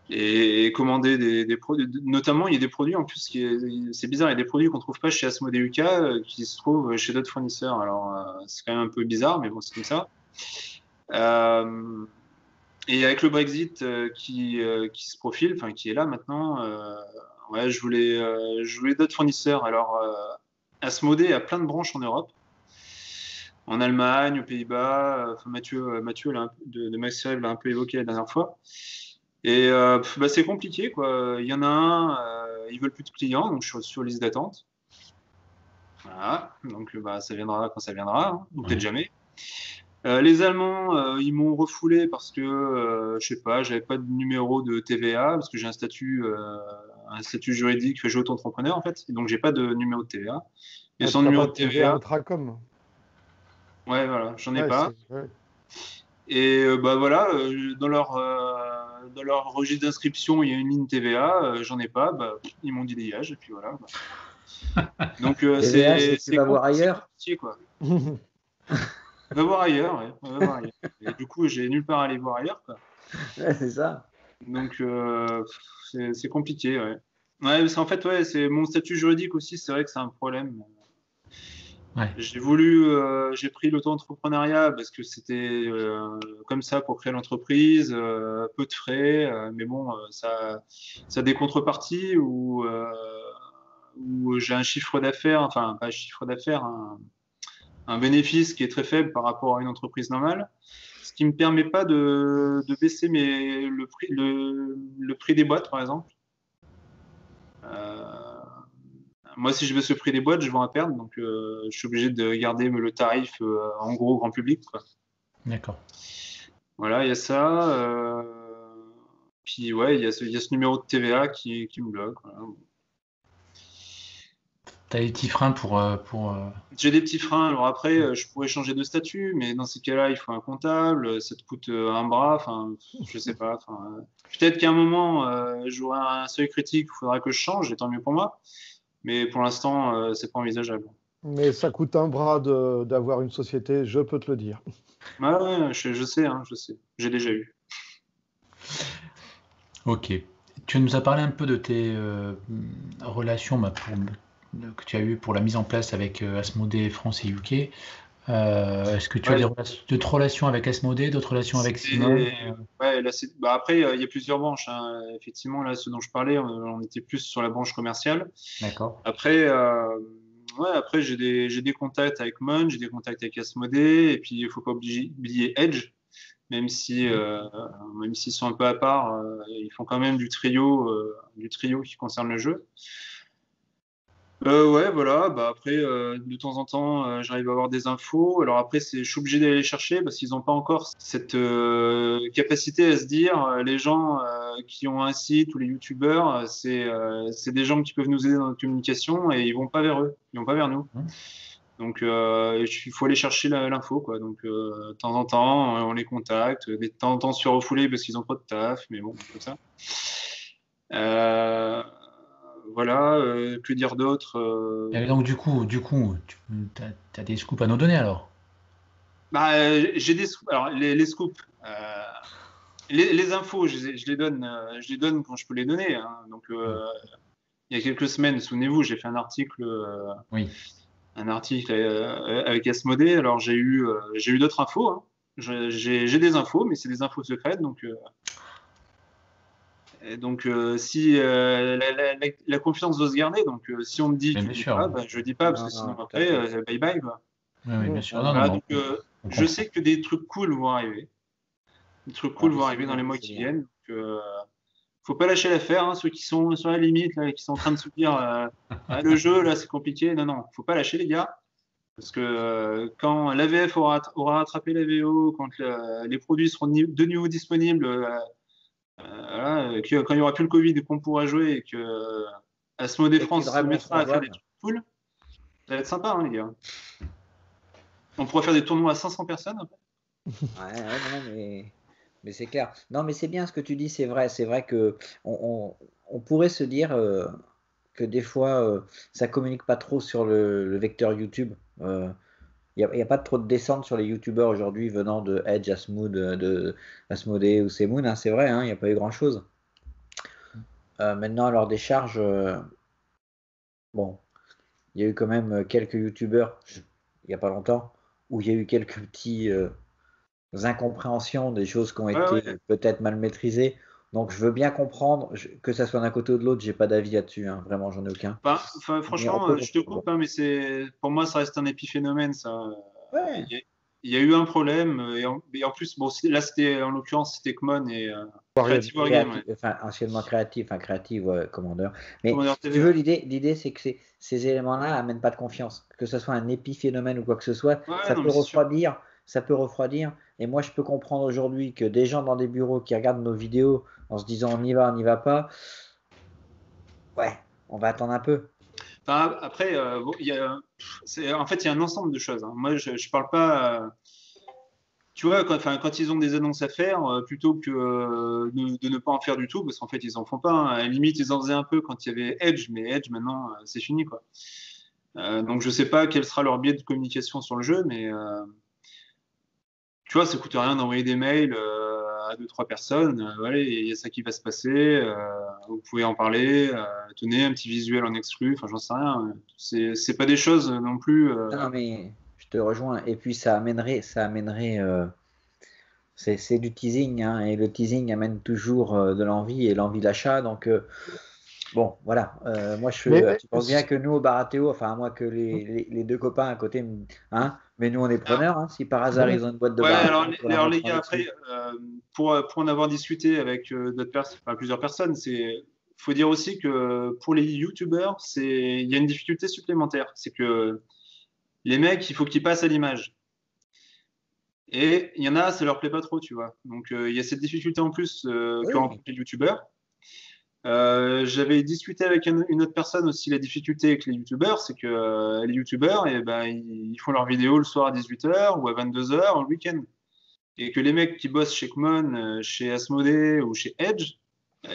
et commander des produits. Notamment, il y a des produits en plus c'est bizarre, il y a des produits qu'on trouve pas chez Asmodée UK qui se trouvent chez d'autres fournisseurs. Alors c'est quand même un peu bizarre, mais bon, c'est comme ça. Et avec le Brexit qui se profile, enfin qui est là maintenant, ouais, je voulais d'autres fournisseurs. Alors, Asmodée a plein de branches en Europe, en Allemagne, aux Pays-Bas. Mathieu de Maxi Rêve l'a un peu évoqué la dernière fois. Et bah, c'est compliqué, quoi. Il y en a un, ils veulent plus de clients, donc je suis sur liste d'attente. Voilà, donc bah, ça viendra quand ça viendra, hein, ou peut-être jamais. Les Allemands, ils m'ont refoulé parce que, je sais pas, j'avais pas de numéro de TVA, parce que j'ai un statut juridique, je suis auto-entrepreneur en fait, et donc j'ai pas de numéro de TVA. Et sans numéro de TVA. Intracom. Ouais, voilà, j'en ai pas. Ouais. Et bah voilà, dans dans leur registre d'inscription, il y a une ligne TVA, j'en ai pas, bah, ils m'ont dit dégage, et puis voilà. Bah. Donc TVA, tu vas voir ailleurs. Compliqué, quoi. Va voir ailleurs, ouais. Va voir ailleurs. Et du coup, j'ai nulle part à aller voir ailleurs, quoi. Ouais, c'est ça. Donc c'est compliqué, ouais. Ouais, parce qu'en fait, ouais, c'est mon statut juridique aussi, c'est vrai que c'est un problème. Ouais. J'ai pris l'auto-entrepreneuriat parce que c'était comme ça pour créer l'entreprise, peu de frais, mais bon, ça a des contreparties où j'ai un chiffre d'affaires, enfin pas un chiffre d'affaires, un bénéfice qui est très faible par rapport à une entreprise normale, ce qui me permet pas de baisser le prix des boîtes, par exemple. Moi, si je baisse le prix des boîtes, je vais en perdre, donc je suis obligé de garder le tarif en gros grand public, quoi. D'accord. Voilà, il y a ça. Puis ouais, il y a ce numéro de TVA qui me bloque. Voilà. Tu as des petits freins pour J'ai des petits freins. Alors après, je pourrais changer de statut, mais dans ces cas-là, il faut un comptable. Ça te coûte un bras. Enfin, je sais pas. Peut-être qu'à un moment, j'aurai un seuil critique. Il faudra que je change, et tant mieux pour moi. Mais pour l'instant, c'est pas envisageable. Mais ça coûte un bras d'avoir une société, je peux te le dire. Ouais, je sais, hein, je sais. J'ai déjà eu. Ok. Tu nous as parlé un peu de tes relations que tu as eues pour la mise en place avec Asmodée France et UK. Est-ce que tu as d'autres relations avec Asmodée, d'autres relations avec Simone? Ouais, là, après, il y a plusieurs branches, hein. Effectivement, là, ce dont je parlais, on était plus sur la branche commerciale. D'accord. Après, après j'ai des contacts avec Mon, j'ai des contacts avec Asmodée, et puis il ne faut pas oublier Edge, même s'ils sont un peu à part, ils font quand même du trio qui concerne le jeu. Ouais, voilà. Bah après, de temps en temps, j'arrive à avoir des infos. Alors après, je suis obligé d'aller les chercher parce qu'ils n'ont pas encore cette capacité à se dire, les gens qui ont un site ou les youtubeurs, c'est des gens qui peuvent nous aider dans notre communication et ils vont pas vers eux, ils vont pas vers nous. Donc, il faut aller chercher l'info, quoi. Donc, de temps en temps, on les contacte. De temps en temps, sur refoulé parce qu'ils ont pas de taf, mais bon, comme ça. Voilà, que dire d'autre Et donc du coup, tu as des scoops à nous donner alors? Bah, j'ai des scoops. Alors, les scoops, les infos, je les donne quand je peux les donner, hein. Donc, il y a quelques semaines, souvenez-vous, j'ai fait un article, Oui. Avec Asmodée. Alors, j'ai eu d'autres infos, hein. J'ai des infos, mais c'est des infos secrètes, donc. Donc, si la confiance doit se garder, donc si on me dit Bien tu dis sûr. pas, bah, je dis pas, parce que sinon après, bye bye, quoi. Oui, bien sûr. Voilà, Non, donc, je sais que des trucs cool vont arriver. Des trucs cool vont arriver dans les mois qui viennent. Donc, faut pas lâcher l'affaire, hein, ceux qui sont sur la limite, là, qui sont en train de se dire le jeu, là, c'est compliqué. Non, faut pas lâcher, les gars. Parce que quand l'AVF aura rattrapé la VO, quand les produits seront de nouveau disponibles, voilà, quand il n'y aura plus le Covid et qu'on pourra jouer et que Asmodée France se mettra à faire des trucs cool, ça va être sympa, hein, les gars. On pourrait faire des tournois à 500 personnes. Ouais, non, mais c'est clair. Non, mais c'est bien ce que tu dis, c'est vrai. C'est vrai que on pourrait se dire que des fois, ça communique pas trop sur le vecteur YouTube. Il n'y a pas trop de descente sur les youtubeurs aujourd'hui venant de Edge, Asmodée ou Semoon, hein, c'est vrai, hein, il n'y a pas eu grand-chose. Maintenant, alors des charges, bon, il y a eu quand même quelques youtubeurs, il n'y a pas longtemps, où il y a eu quelques petits incompréhensions, des choses qui ont été peut-être mal maîtrisées. Donc je veux bien comprendre, que ça soit d'un côté ou de l'autre, j'ai pas d'avis là-dessus, hein, vraiment, j'en ai aucun. Franchement, je te coupe, hein, mais pour moi, ça reste un épiphénomène, ça. Ouais. Il y a eu un problème, et en plus, bon, là, en l'occurrence, c'était Kmon et Creative Wargame. Enfin, anciennement Creative, Commander. Mais si tu veux, l'idée, c'est que ces éléments-là n'amènent pas de confiance. Que ce soit un épiphénomène ou quoi que ce soit, ça peut refroidir. Et moi, je peux comprendre aujourd'hui que des gens dans des bureaux qui regardent nos vidéos en se disant on y va pas, ouais, on va attendre un peu. Enfin, après, en fait, il y a un ensemble de choses, hein. Moi, je parle pas. tu vois, quand ils ont des annonces à faire, plutôt que de ne pas en faire du tout, parce qu'en fait, ils en font pas. Hein. À la limite, ils en faisaient un peu quand il y avait Edge, mais Edge, maintenant, c'est fini, quoi. Donc, je sais pas quel sera leur biais de communication sur le jeu, mais tu vois, ça coûte rien d'envoyer des mails à 2-3 personnes. Voilà, il y a ça qui va se passer. Vous pouvez en parler. Tenez un petit visuel en exclu. Enfin, j'en sais rien. C'est pas des choses non plus. Non, mais je te rejoins. Et puis ça amènerait, c'est du teasing, hein, et le teasing amène toujours de l'envie et l'envie d'achat. Donc bon, voilà. Moi, tu penses bien que nous au Baratéo, enfin à moi que les deux copains à côté, hein, mais nous on est preneurs. Hein, si par hasard ils ont une boîte de Ouais, Baratéo, alors les gars, après, pour en avoir discuté avec d'autres personnes, enfin, plusieurs personnes, faut dire aussi que pour les youtubeurs, il y a une difficulté supplémentaire. C'est que les mecs, il faut qu'ils passent à l'image. Et il y en a, ça leur plaît pas trop, tu vois. Donc il y a cette difficulté en plus que rencontrent les youtubeurs. J'avais discuté avec une autre personne aussi. La difficulté avec les youtubeurs, c'est que les youtubeurs, ils font leurs vidéos le soir à 18h ou à 22h le week-end. Et que les mecs qui bossent chez Kmon, chez Asmodee ou chez Edge,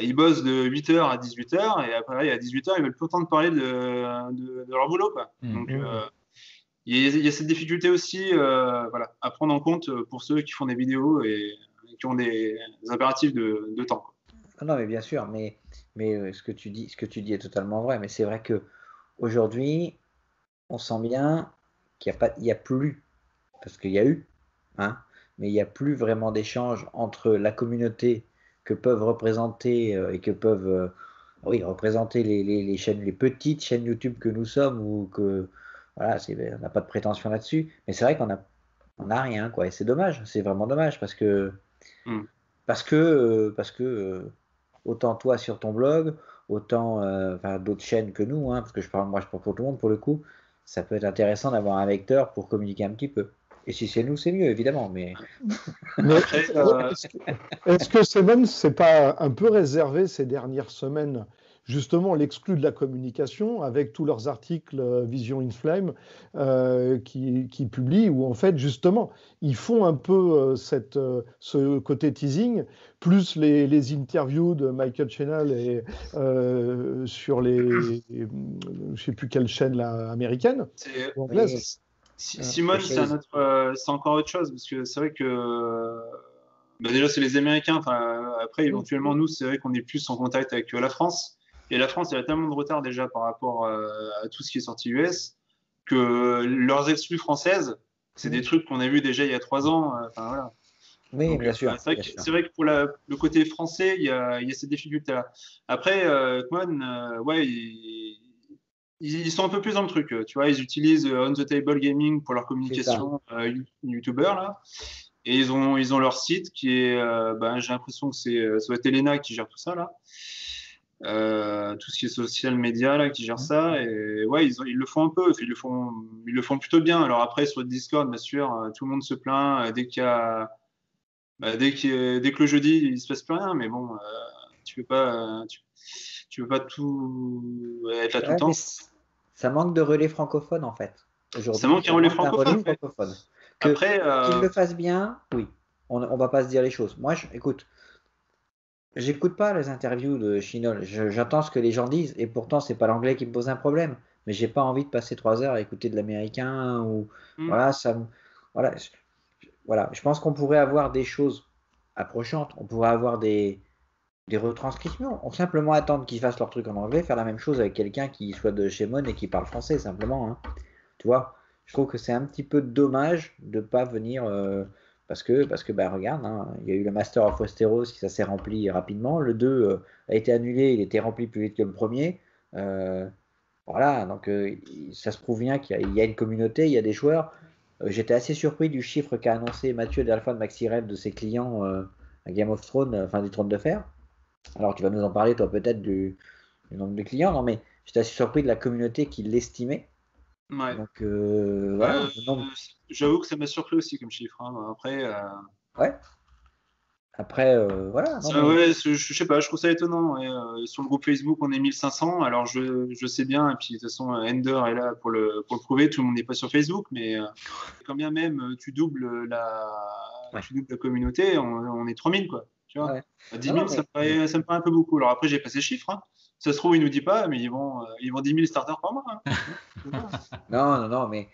ils bossent de 8h à 18h et après à 18h, ils veulent plus entendre parler de leur boulot, quoi. Donc il y a cette difficulté aussi voilà, à prendre en compte pour ceux qui font des vidéos et qui ont des impératifs de temps, quoi. Non, mais bien sûr, mais ce que tu dis est totalement vrai. Mais c'est vrai que aujourd'hui, on sent bien il y a plus, parce qu'il y a eu, hein, mais il n'y a plus vraiment d'échange entre la communauté que peuvent représenter et que peuvent oui, représenter les chaînes, les petites chaînes YouTube que nous sommes, ou que voilà, on n'a pas de prétention là-dessus. Mais c'est vrai on a rien, quoi. Et c'est dommage, c'est vraiment dommage parce que autant toi sur ton blog, autant d'autres chaînes que nous, hein, parce que je parle pour tout le monde pour le coup, ça peut être intéressant d'avoir un vecteur pour communiquer un petit peu. Et si c'est nous, c'est mieux, évidemment. Mais Après, est-ce que c'est pas un peu réservé ces dernières semaines, justement l'exclu de la communication, avec tous leurs articles Vision in Flame qui publient, où en fait justement ils font un peu ce côté teasing, plus les interviews de Michael Channel et sur je sais plus quelle chaîne là, américaine. Simone, c'est encore autre chose, parce que c'est vrai que déjà, c'est les Américains. Enfin, après, éventuellement, nous, c'est vrai qu'on est plus en contact avec la France. Et la France, elle a tellement de retard déjà par rapport à tout ce qui est sorti US, que leurs exclus françaises, c'est des trucs qu'on a vus déjà il y a 3 ans. Enfin, voilà. oui, Donc, bien sûr. C'est vrai que pour le côté français, il y a cette difficulté-là. Après, Kmon, ouais, ils sont un peu plus dans le truc. Tu vois, ils utilisent On the Table Gaming pour leur communication YouTuber, là. Et ils ont leur site qui est, j'ai l'impression que ça doit être Elena qui gère tout ça, là. Tout ce qui est social media, là, qui gère ça. Et ouais, ils le font un peu. Ils le font plutôt bien. Alors après, sur le Discord, bien sûr, tout le monde se plaint dès que le jeudi, il se passe plus rien. Mais bon, tu peux pas tout être là tout le temps. Ça manque de relais francophones, en fait. Aujourd'hui, ça manque un relais francophone. Après, qu'ils le fassent bien, oui. On va pas se dire les choses. Moi, écoute, j'écoute pas les interviews de Chinol. J'entends ce que les gens disent, et pourtant, c'est pas l'anglais qui me pose un problème. Mais j'ai pas envie de passer 3 heures à écouter de l'américain ou voilà, voilà. Je pense qu'on pourrait avoir des choses approchantes. On pourrait avoir des retranscriptions. On simplement attendre qu'ils fassent leur truc en anglais, faire la même chose avec quelqu'un qui soit de chez Mon et qui parle français, simplement. Hein. Tu vois, je trouve que c'est un petit peu dommage de pas venir parce que regarde, hein, il y a eu le Master of Westeros, si ça s'est rempli rapidement. Le 2 a été annulé, il était rempli plus vite que le premier. Voilà, donc ça se prouve bien qu'il y a une communauté, il y a des joueurs. J'étais assez surpris du chiffre qu'a annoncé Mathieu d'Alpha de Maxi-Rev de ses clients à Game of Thrones, enfin du Trône de Fer. Alors tu vas nous en parler toi peut-être du nombre de clients, non mais j'étais assez surpris de la communauté qui l'estimait. Ouais. Donc voilà. J'avoue que ça m'a surpris aussi comme chiffre. Hein. Après. Ouais. Après voilà. Ouais, je sais pas, je trouve ça étonnant. Ouais. Sur le groupe Facebook, on est 1500. Alors je sais bien, et puis de toute façon, Ender est là pour le prouver. Tout le monde n'est pas sur Facebook, mais quand bien même tu doubles tu doubles la communauté, on est 3000, quoi. Tu vois. Ouais. 10 000, ça me paraît un peu beaucoup. Alors après, j'ai pas ces chiffres. Hein. Ça se trouve, il nous dit pas, mais ils vont 10 000 starters par mois. Hein. Non, mais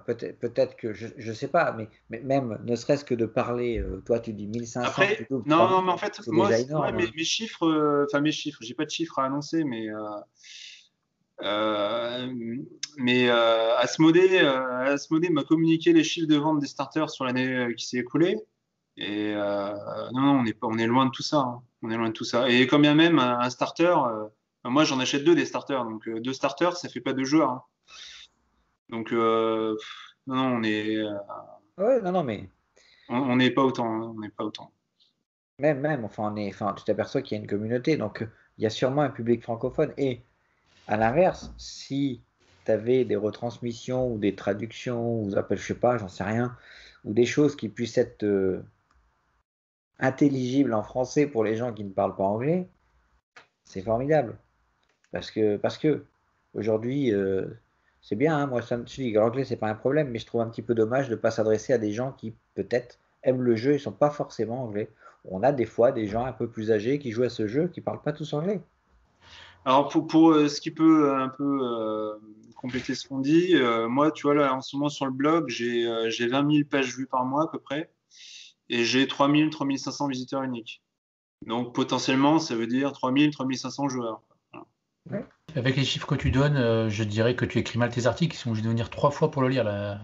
peut-être que je sais pas, mais même ne serait-ce que de parler, toi tu dis 1500, après, tu doubles non, 3000, mais en fait, c'est moi, déjà énorme. mes chiffres, j'ai pas de chiffres à annoncer, mais Asmodée m'a communiqué les chiffres de vente des starters sur l'année qui s'est écoulée. Et non, on est loin de tout ça. Hein. On est loin de tout ça. Et quand bien même un starter, moi j'en achète 2 des starters, donc 2 starters, ça fait pas 2 joueurs. Hein. Donc non, Ouais, non, mais on n'est pas autant. Hein. On n'est pas autant. même, enfin, tu t'aperçois qu'il y a une communauté, donc il y a sûrement un public francophone. Et à l'inverse, si tu avais des retransmissions ou des traductions, ou je sais pas, j'en sais rien, ou des choses qui puissent être intelligibles en français pour les gens qui ne parlent pas anglais, c'est formidable. Parce que aujourd'hui, c'est bien, hein, moi, je dis que l'anglais, c'est pas un problème, mais je trouve un petit peu dommage de ne pas s'adresser à des gens qui, peut-être, aiment le jeu et ne sont pas forcément anglais. On a des fois des gens un peu plus âgés qui jouent à ce jeu qui ne parlent pas tous anglais. Alors pour ce qui peut un peu compléter ce qu'on dit, moi, tu vois, là, en ce moment sur le blog, j'ai 20 000 pages vues par mois à peu près, et j'ai 3 000, 3 500 visiteurs uniques. Donc potentiellement, ça veut dire 3 000, 3 500 joueurs. Voilà. Ouais. Avec les chiffres que tu donnes, je dirais que tu écris mal tes articles, ils sont obligés de venir 3 fois pour le lire. Là.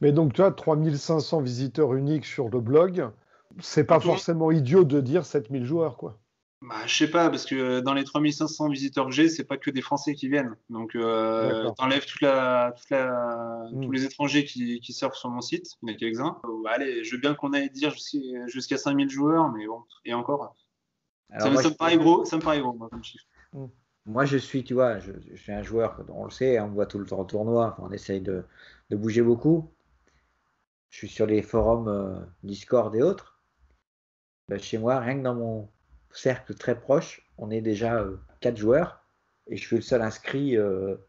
Mais donc, tu as 3500 visiteurs uniques sur le blog. C'est pas Tout le monde- forcément idiot de dire 7000 joueurs, quoi. Bah, je sais pas, parce que dans les 3 500 visiteurs que j'ai, c'est pas que des Français qui viennent. Donc, D'accord. t'enlèves tous les étrangers qui surfent sur mon site, il y en a quelques-uns. Allez, je veux bien qu'on aille dire jusqu'à 5000 joueurs, mais bon, et encore. Alors moi, Ça me paraît gros, moi, comme chiffre. moi, je suis, tu vois, je suis un joueur, on le sait, on me voit tout le temps en tournoi, enfin, on essaye de bouger beaucoup. Je suis sur les forums Discord et autres. Ben, chez moi, rien que dans mon cercle très proche, on est déjà 4 joueurs et je suis le seul inscrit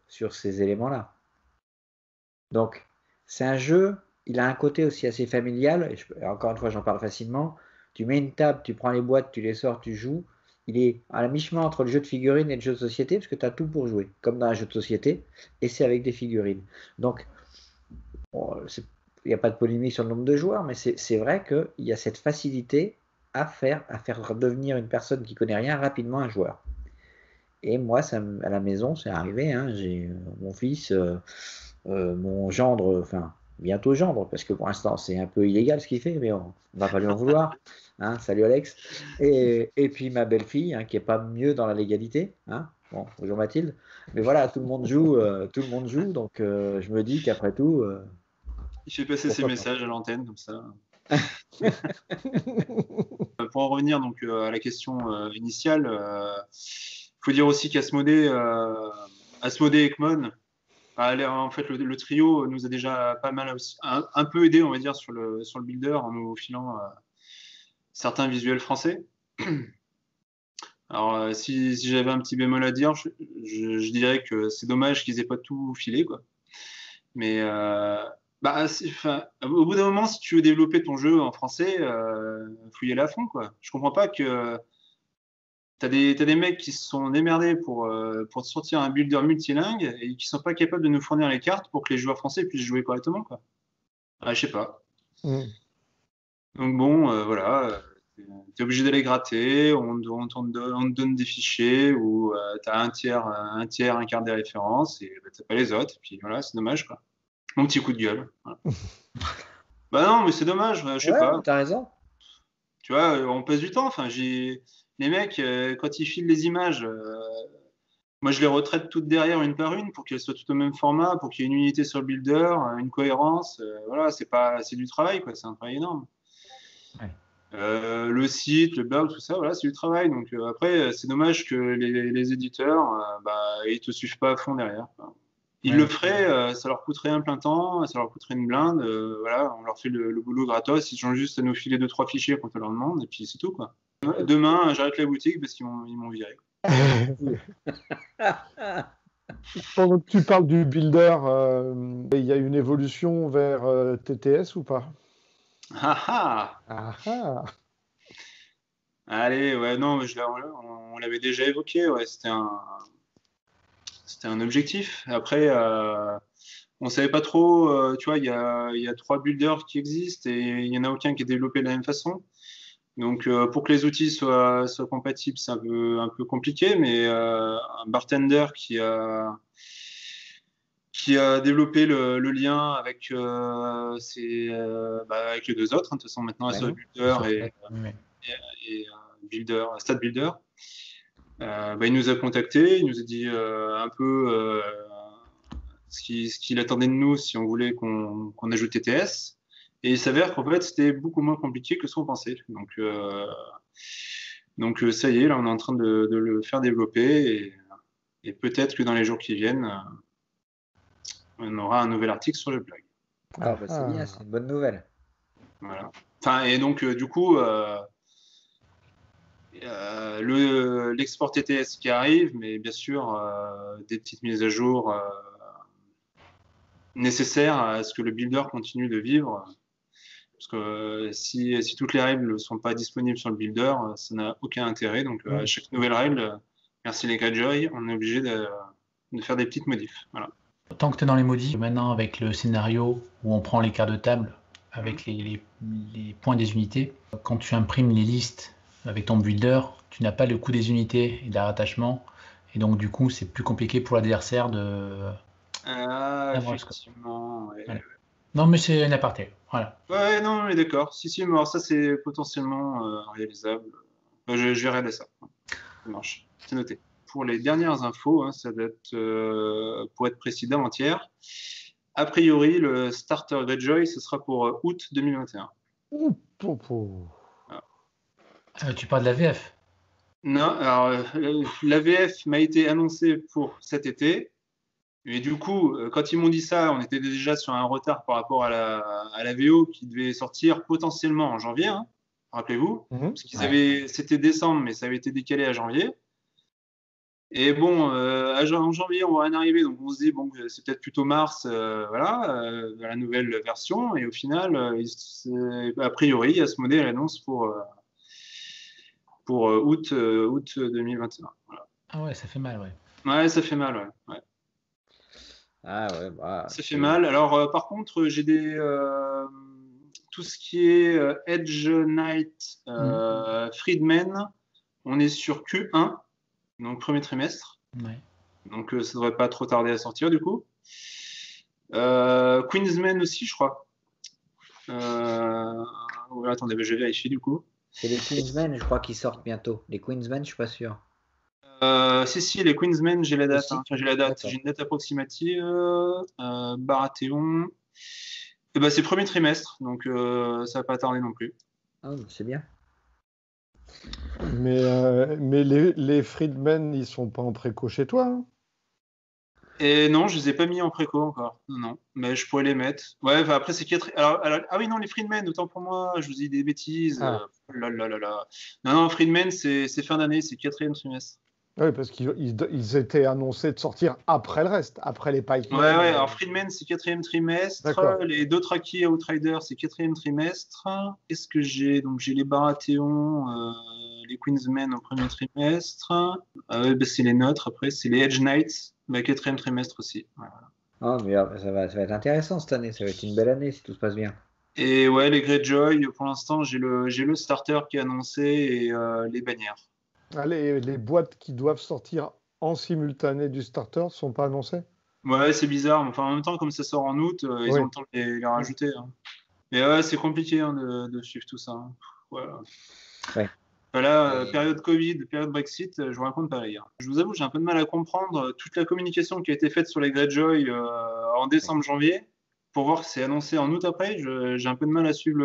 sur ces éléments-là. Donc, c'est un jeu, il a un côté aussi assez familial, et encore une fois, j'en parle facilement. Tu mets une table, tu prends les boîtes, tu les sors, tu joues. Il est à la mi-chemin entre le jeu de figurines et le jeu de société, parce que tu as tout pour jouer, comme dans un jeu de société, et c'est avec des figurines. Donc, bon, il n'y a pas de polémique sur le nombre de joueurs, mais c'est vrai qu'il y a cette facilité à faire devenir une personne qui connaît rien rapidement un joueur. Et moi, à la maison, c'est arrivé. Hein, j'ai mon fils, mon gendre, enfin bientôt gendre, parce que pour l'instant c'est un peu illégal ce qu'il fait, mais on va pas lui en vouloir. Hein, salut Alex. Et puis ma belle-fille, hein, qui est pas mieux dans la légalité. Hein, bon, bonjour Mathilde. Mais voilà, tout le monde joue, donc je me dis qu'après tout. Il fait passer ses Pourquoi pas. messages à l'antenne, comme ça. Pour en revenir donc à la question initiale, faut dire aussi qu'Asmodée et Ekmon, en fait, le trio nous a déjà pas mal aussi, un peu aidé, on va dire, sur le builder en nous filant certains visuels français. Alors, si j'avais un petit bémol à dire, je dirais que c'est dommage qu'ils aient pas tout filé, quoi. Mais au bout d'un moment, si tu veux développer ton jeu en français, faut y aller à fond, quoi. Je comprends pas que t'as des mecs qui se sont démerdés pour te sortir un builder multilingue et qui sont pas capables de nous fournir les cartes pour que les joueurs français puissent jouer correctement, quoi. Je sais pas. Donc bon, voilà, t'es obligé d'aller gratter, on te donne des fichiers où t'as un tiers, un quart des références et t'as pas les autres. Et puis voilà, c'est dommage, quoi. Mon petit coup de gueule. Voilà. Bah non, mais c'est dommage, je sais Ouais, pas. t'as raison. Tu vois, on passe du temps. Enfin, les mecs, quand ils filent les images, moi je les retraite toutes derrière une par une pour qu'elles soient toutes au même format, pour qu'il y ait une unité sur le builder, une cohérence. Voilà, c'est du travail, quoi. C'est un travail énorme. Ouais. Le site, le blog, tout ça, voilà, c'est du travail. Donc après, c'est dommage que les éditeurs, ils te suivent pas à fond derrière, quoi. Ils le feraient, ça leur coûterait un plein temps, ça leur coûterait une blinde. Voilà, on leur fait le boulot gratos. Ils ont juste à nous filer 2-3 fichiers quand on leur demande, et puis c'est tout, quoi. Demain, j'arrête la boutique parce qu'ils m'ont viré. Pendant que tu parles du builder, il y a une évolution vers TTS ou pas? Ah ah! Ah ah! Allez, ouais, non, mais on l'avait déjà évoqué, ouais, c'était un objectif. Après, on savait pas trop, tu vois, il y a 3 builders qui existent et il y en a aucun qui est développé de la même façon. Donc, pour que les outils soient compatibles, c'est un peu compliqué, mais un bartender qui a développé le lien avec, avec les 2 autres, hein, de toute façon, maintenant, Ouais. SO Builder Oui. et Builder, Stat Builder. Il nous a contacté, il nous a dit un peu ce qu'il attendait de nous si on voulait qu'on ajoute TTS. Et il s'avère qu'en fait, c'était beaucoup moins compliqué que ce qu'on pensait. Donc ça y est, là, on est en train de le faire développer et peut-être que dans les jours qui viennent, on aura un nouvel article sur le blog. Ah, bah, c'est bien, c'est une bonne nouvelle. Voilà. Enfin, et donc, du coup, l'export TTS qui arrive, mais bien sûr, des petites mises à jour nécessaires à ce que le builder continue de vivre. Parce que si toutes les règles ne sont pas disponibles sur le builder, ça n'a aucun intérêt. Donc, à chaque nouvelle règle, merci les Greyjoy, on est obligé de faire des petites modifs. Voilà. Tant que tu es dans les modifs, maintenant avec le scénario où on prend les quarts de table avec les points des unités, quand tu imprimes les listes avec ton builder, tu n'as pas le coût des unités et de la rattachement. Et donc, du coup, c'est plus compliqué pour l'adversaire de. Effectivement. Ouais. Voilà. Non, mais c'est un aparté. Voilà. Ouais, non, mais d'accord. Si, mais alors ça, c'est potentiellement réalisable. Je vais regarder ça. Ça marche. C'est noté. Pour les dernières infos, hein, ça date, pour être précis, d'avant-hier. A priori, le starter Greyjoy, ce sera pour août 2021. Voilà. Tu parles de la VF? Non, alors la VF m'a été annoncée pour cet été. Mais du coup, quand ils m'ont dit ça, on était déjà sur un retard par rapport à la VO qui devait sortir potentiellement en janvier, hein, rappelez-vous. Parce qu'ils c'était décembre, mais ça avait été décalé à janvier. Et bon, en janvier, on va rien arriver, donc on se dit, bon, c'est peut-être plutôt mars, voilà, la nouvelle version. Et au final, a priori, Asmodée l'annonce pour août 2021. Voilà. Ah ouais, ça fait mal, ouais. Ouais, ça fait mal, ouais. Ah ouais, bah. Ça fait mal. Alors, par contre, j'ai tout ce qui est Edge Knight, Friedman, on est sur Q1, donc premier trimestre. Ouais. Donc, ça devrait pas trop tarder à sortir, du coup. Queensman aussi, je crois. Attendez, je vais vérifier, du coup. C'est les Queensmen, je crois, qui sortent bientôt. Les Queensmen, je suis pas sûr. Si, les Queensmen, j'ai la date. Aussi. Hein. Enfin, j'ai la date. D'accord. J'ai une date approximative. Baratheon. Et ben, c'est premier trimestre, donc ça va pas tarder non plus. Ah, c'est bien. Mais les Friedmen, ils sont pas en préco chez toi, hein? Et non, je les ai pas mis en préco encore. Non, mais je pourrais les mettre. Ouais, enfin, après c'est 4. Ah oui, non, les Friedmen, autant pour moi, je vous dis des bêtises. Là. Non, Friedmen, c'est fin d'année, c'est 4e trimestre. Oui, parce qu'ils étaient annoncés de sortir après le reste, après les Pikemen. Ouais, alors Friedman, c'est 4e trimestre. D'accord. Les Dothraki Outriders, c'est 4e trimestre. Qu'est-ce que j'ai? Donc j'ai les Baratheon, les Queensmen au premier trimestre. C'est les nôtres, après, c'est les Edge Knights, 4e trimestre aussi. Voilà. Ah, mais ça va être intéressant cette année, ça va être une belle année si tout se passe bien. Et ouais, les Greyjoy, pour l'instant, j'ai le starter qui est annoncé et les bannières. Ah, les boîtes qui doivent sortir en simultané du starter ne sont pas annoncées? Ouais, c'est bizarre, mais enfin, en même temps, comme ça sort en août, ils ont le temps de les rajouter. Hein. Mais ouais, c'est compliqué hein, de suivre tout ça. Hein. Voilà. Ouais. Là, période Covid, période Brexit, je vous raconte pas, les gars. Je vous avoue, j'ai un peu de mal à comprendre toute la communication qui a été faite sur les Greyjoy en décembre-janvier pour voir que c'est annoncé en août après. J'ai un peu de mal à suivre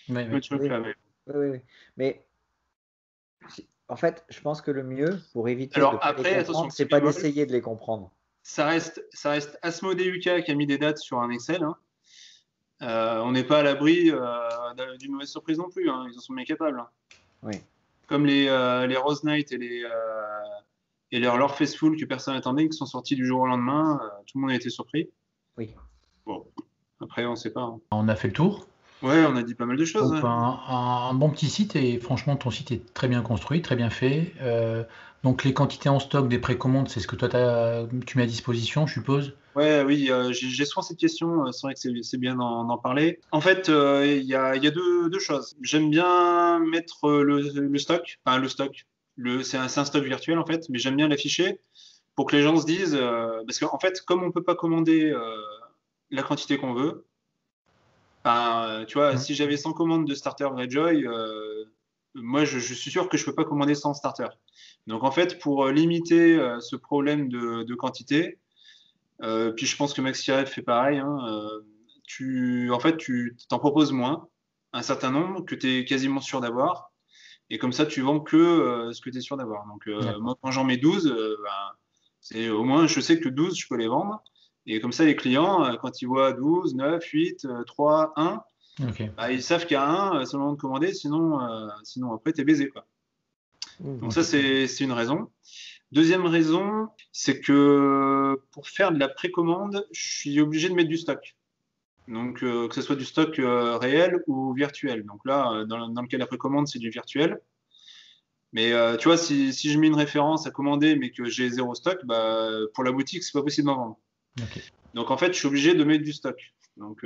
le truc là. Oui. Mais en fait, je pense que le mieux pour éviter Alors, de après, les comprendre, c'est pas d'essayer de les comprendre. Ça reste Asmodée UK qui a mis des dates sur un Excel. Hein. On n'est pas à l'abri d'une mauvaise surprise non plus. Hein. Ils en sont bien capables. Hein. Oui. Comme les Rose Knight et et leur Faceful que personne n'attendait, qui sont sortis du jour au lendemain. Tout le monde a été surpris. Oui. Bon, après, on ne sait pas. Hein. On a fait le tour. Ouais, on a dit pas mal de choses. Donc, Ouais. un bon petit site, et franchement, ton site est très bien construit, très bien fait. Donc, les quantités en stock des précommandes, c'est ce que toi, tu mets à disposition, je suppose? Ouais, oui, j'ai souvent cette question. C'est vrai que c'est bien d'en parler. En fait, il y a deux choses. J'aime bien mettre le stock, enfin le stock. C'est un stock virtuel en fait, mais j'aime bien l'afficher pour que les gens se disent, parce qu'en fait, comme on peut pas commander la quantité qu'on veut, tu vois, si j'avais 100 commandes de starter Greyjoy, moi je suis sûr que je peux pas commander 100 starters. Donc en fait, pour limiter ce problème de quantité, puis je pense que MaxiRef fait pareil, hein, en fait, tu t'en proposes moins, un certain nombre que tu es quasiment sûr d'avoir, et comme ça, tu vends que ce que tu es sûr d'avoir. Donc moi, quand j'en mets 12, c'est au moins, je sais que 12, je peux les vendre. Et comme ça, les clients, quand ils voient 12, 9, 8, 3, 1, Ok. bah, ils savent qu'il y a un, c'est le moment de commander, sinon après, t'es baisé, quoi. Donc ça, c'est une raison. Deuxième raison, c'est que pour faire de la précommande, je suis obligé de mettre du stock. Donc que ce soit du stock réel ou virtuel. Donc là, dans le cas de la précommande, c'est du virtuel. Mais tu vois, si je mets une référence à commander mais que j'ai zéro stock, bah, pour la boutique, c'est pas possible d'en vendre. Ok. Donc en fait, je suis obligé de mettre du stock. Donc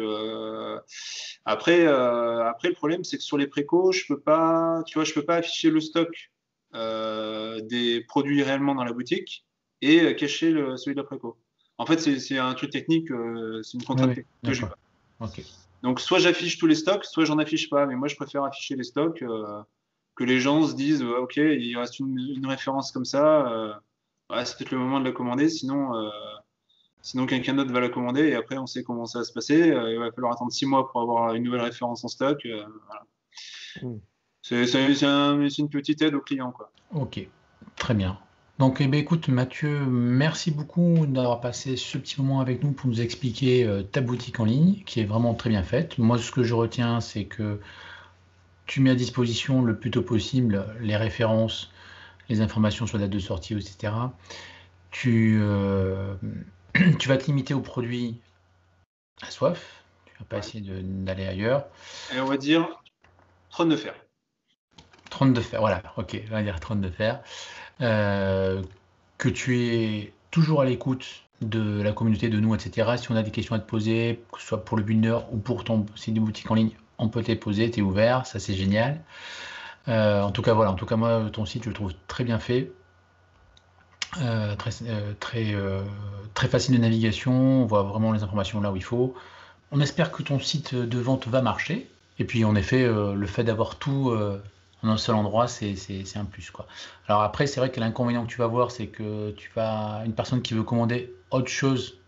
après, le problème, c'est que sur les précos, je peux pas afficher le stock des produits réellement dans la boutique et cacher celui de la préco. En fait, c'est un truc technique, c'est une contrainte technique que j'ai pas. Ok. Donc soit j'affiche tous les stocks, soit j'en affiche pas. Mais moi, je préfère afficher les stocks, que les gens se disent, ok, il reste une référence comme ça, ouais, c'est peut-être le moment de la commander, sinon quelqu'un d'autre va la commander et après on sait comment ça va se passer. Il va falloir attendre 6 mois pour avoir une nouvelle référence en stock. Voilà. C'est une petite aide au client, quoi. Ok. Très bien. Donc, eh ben, écoute, Mathieu, merci beaucoup d'avoir passé ce petit moment avec nous pour nous expliquer ta boutique en ligne, qui est vraiment très bien faite. Moi, ce que je retiens, c'est que tu mets à disposition le plus tôt possible les références, les informations sur la date de sortie, etc. Tu, tu vas te limiter aux produits à soif. Tu vas pas essayer d'aller ailleurs. Et on va dire trône de fer. Trône de fer, voilà, ok, on va dire trône de fer. Que tu es toujours à l'écoute de la communauté, de nous, etc. Si on a des questions à te poser, que ce soit pour le builder ou pour ton site de boutique en ligne, on peut te les poser, tu es ouvert, ça c'est génial. En tout cas, voilà, en tout cas, moi, ton site, je le trouve très bien fait. Très facile de navigation, on voit vraiment les informations là où il faut. On espère que ton site de vente va marcher. Et puis en effet, le fait d'avoir tout en un seul endroit, c'est un plus, quoi. Alors après, c'est vrai que l'inconvénient que tu vas voir, c'est que une personne qui veut commander autre chose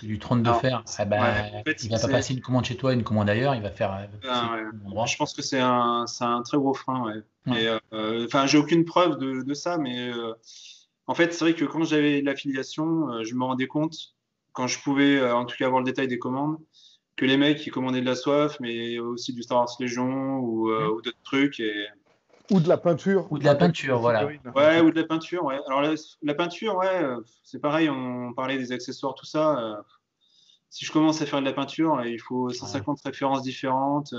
que du trône de Alors, fer, eh ben, ouais, en fait, il va pas passer une commande chez toi, une commande ailleurs, il va faire passer ouais. au même endroit. Je pense que c'est un très gros frein. Ouais. Ouais. Et, enfin, j'ai aucune preuve de ça, mais en fait, c'est vrai que quand j'avais l'affiliation, je me rendais compte, quand je pouvais en tout cas avoir le détail des commandes, que les mecs, ils commandaient de la soif, mais aussi du Star Wars Légion ou d'autres trucs. Ou de la peinture. Ou de la peinture, voilà. Ouais, ou de la peinture, ouais. Alors la peinture, ouais, c'est pareil, on parlait des accessoires, tout ça. Si je commence à faire de la peinture, il faut 150 références différentes.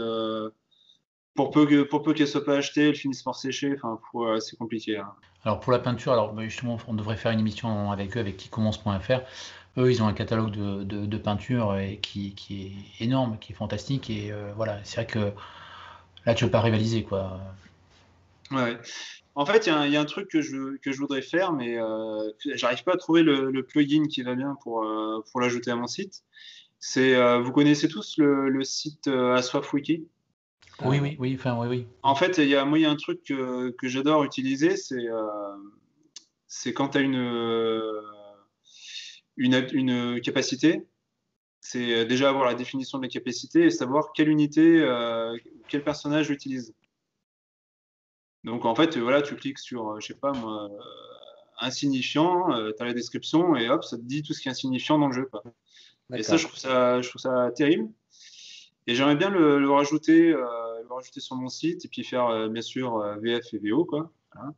Pour peu qu'elles ne soient pas achetées, elles finissent par sécher. Enfin, c'est compliqué. Hein. Alors pour la peinture, alors justement, on devrait faire une émission avec eux, avec Kikommence.fr. Eux, ils ont un catalogue de peinture qui est énorme, qui est fantastique. Et voilà, c'est vrai que là, tu ne peux pas rivaliser, quoi. Ouais. En fait, il y a un truc que je voudrais faire, mais j'arrive pas à trouver le plugin qui va bien pour l'ajouter à mon site. Vous connaissez tous le site Assoif Wiki? Oui, enfin, oui. En fait, il y a un truc que j'adore utiliser, c'est quand tu as une capacité, c'est déjà avoir la définition de la capacité et savoir quelle unité, quel personnage utilise. Donc en fait, voilà, tu cliques sur, je sais pas moi, insignifiant, tu as la description et hop, ça te dit tout ce qui est insignifiant dans le jeu, quoi. Et ça, je trouve ça terrible. Et j'aimerais bien le rajouter sur mon site et puis faire bien sûr VF et VO, quoi. Voilà.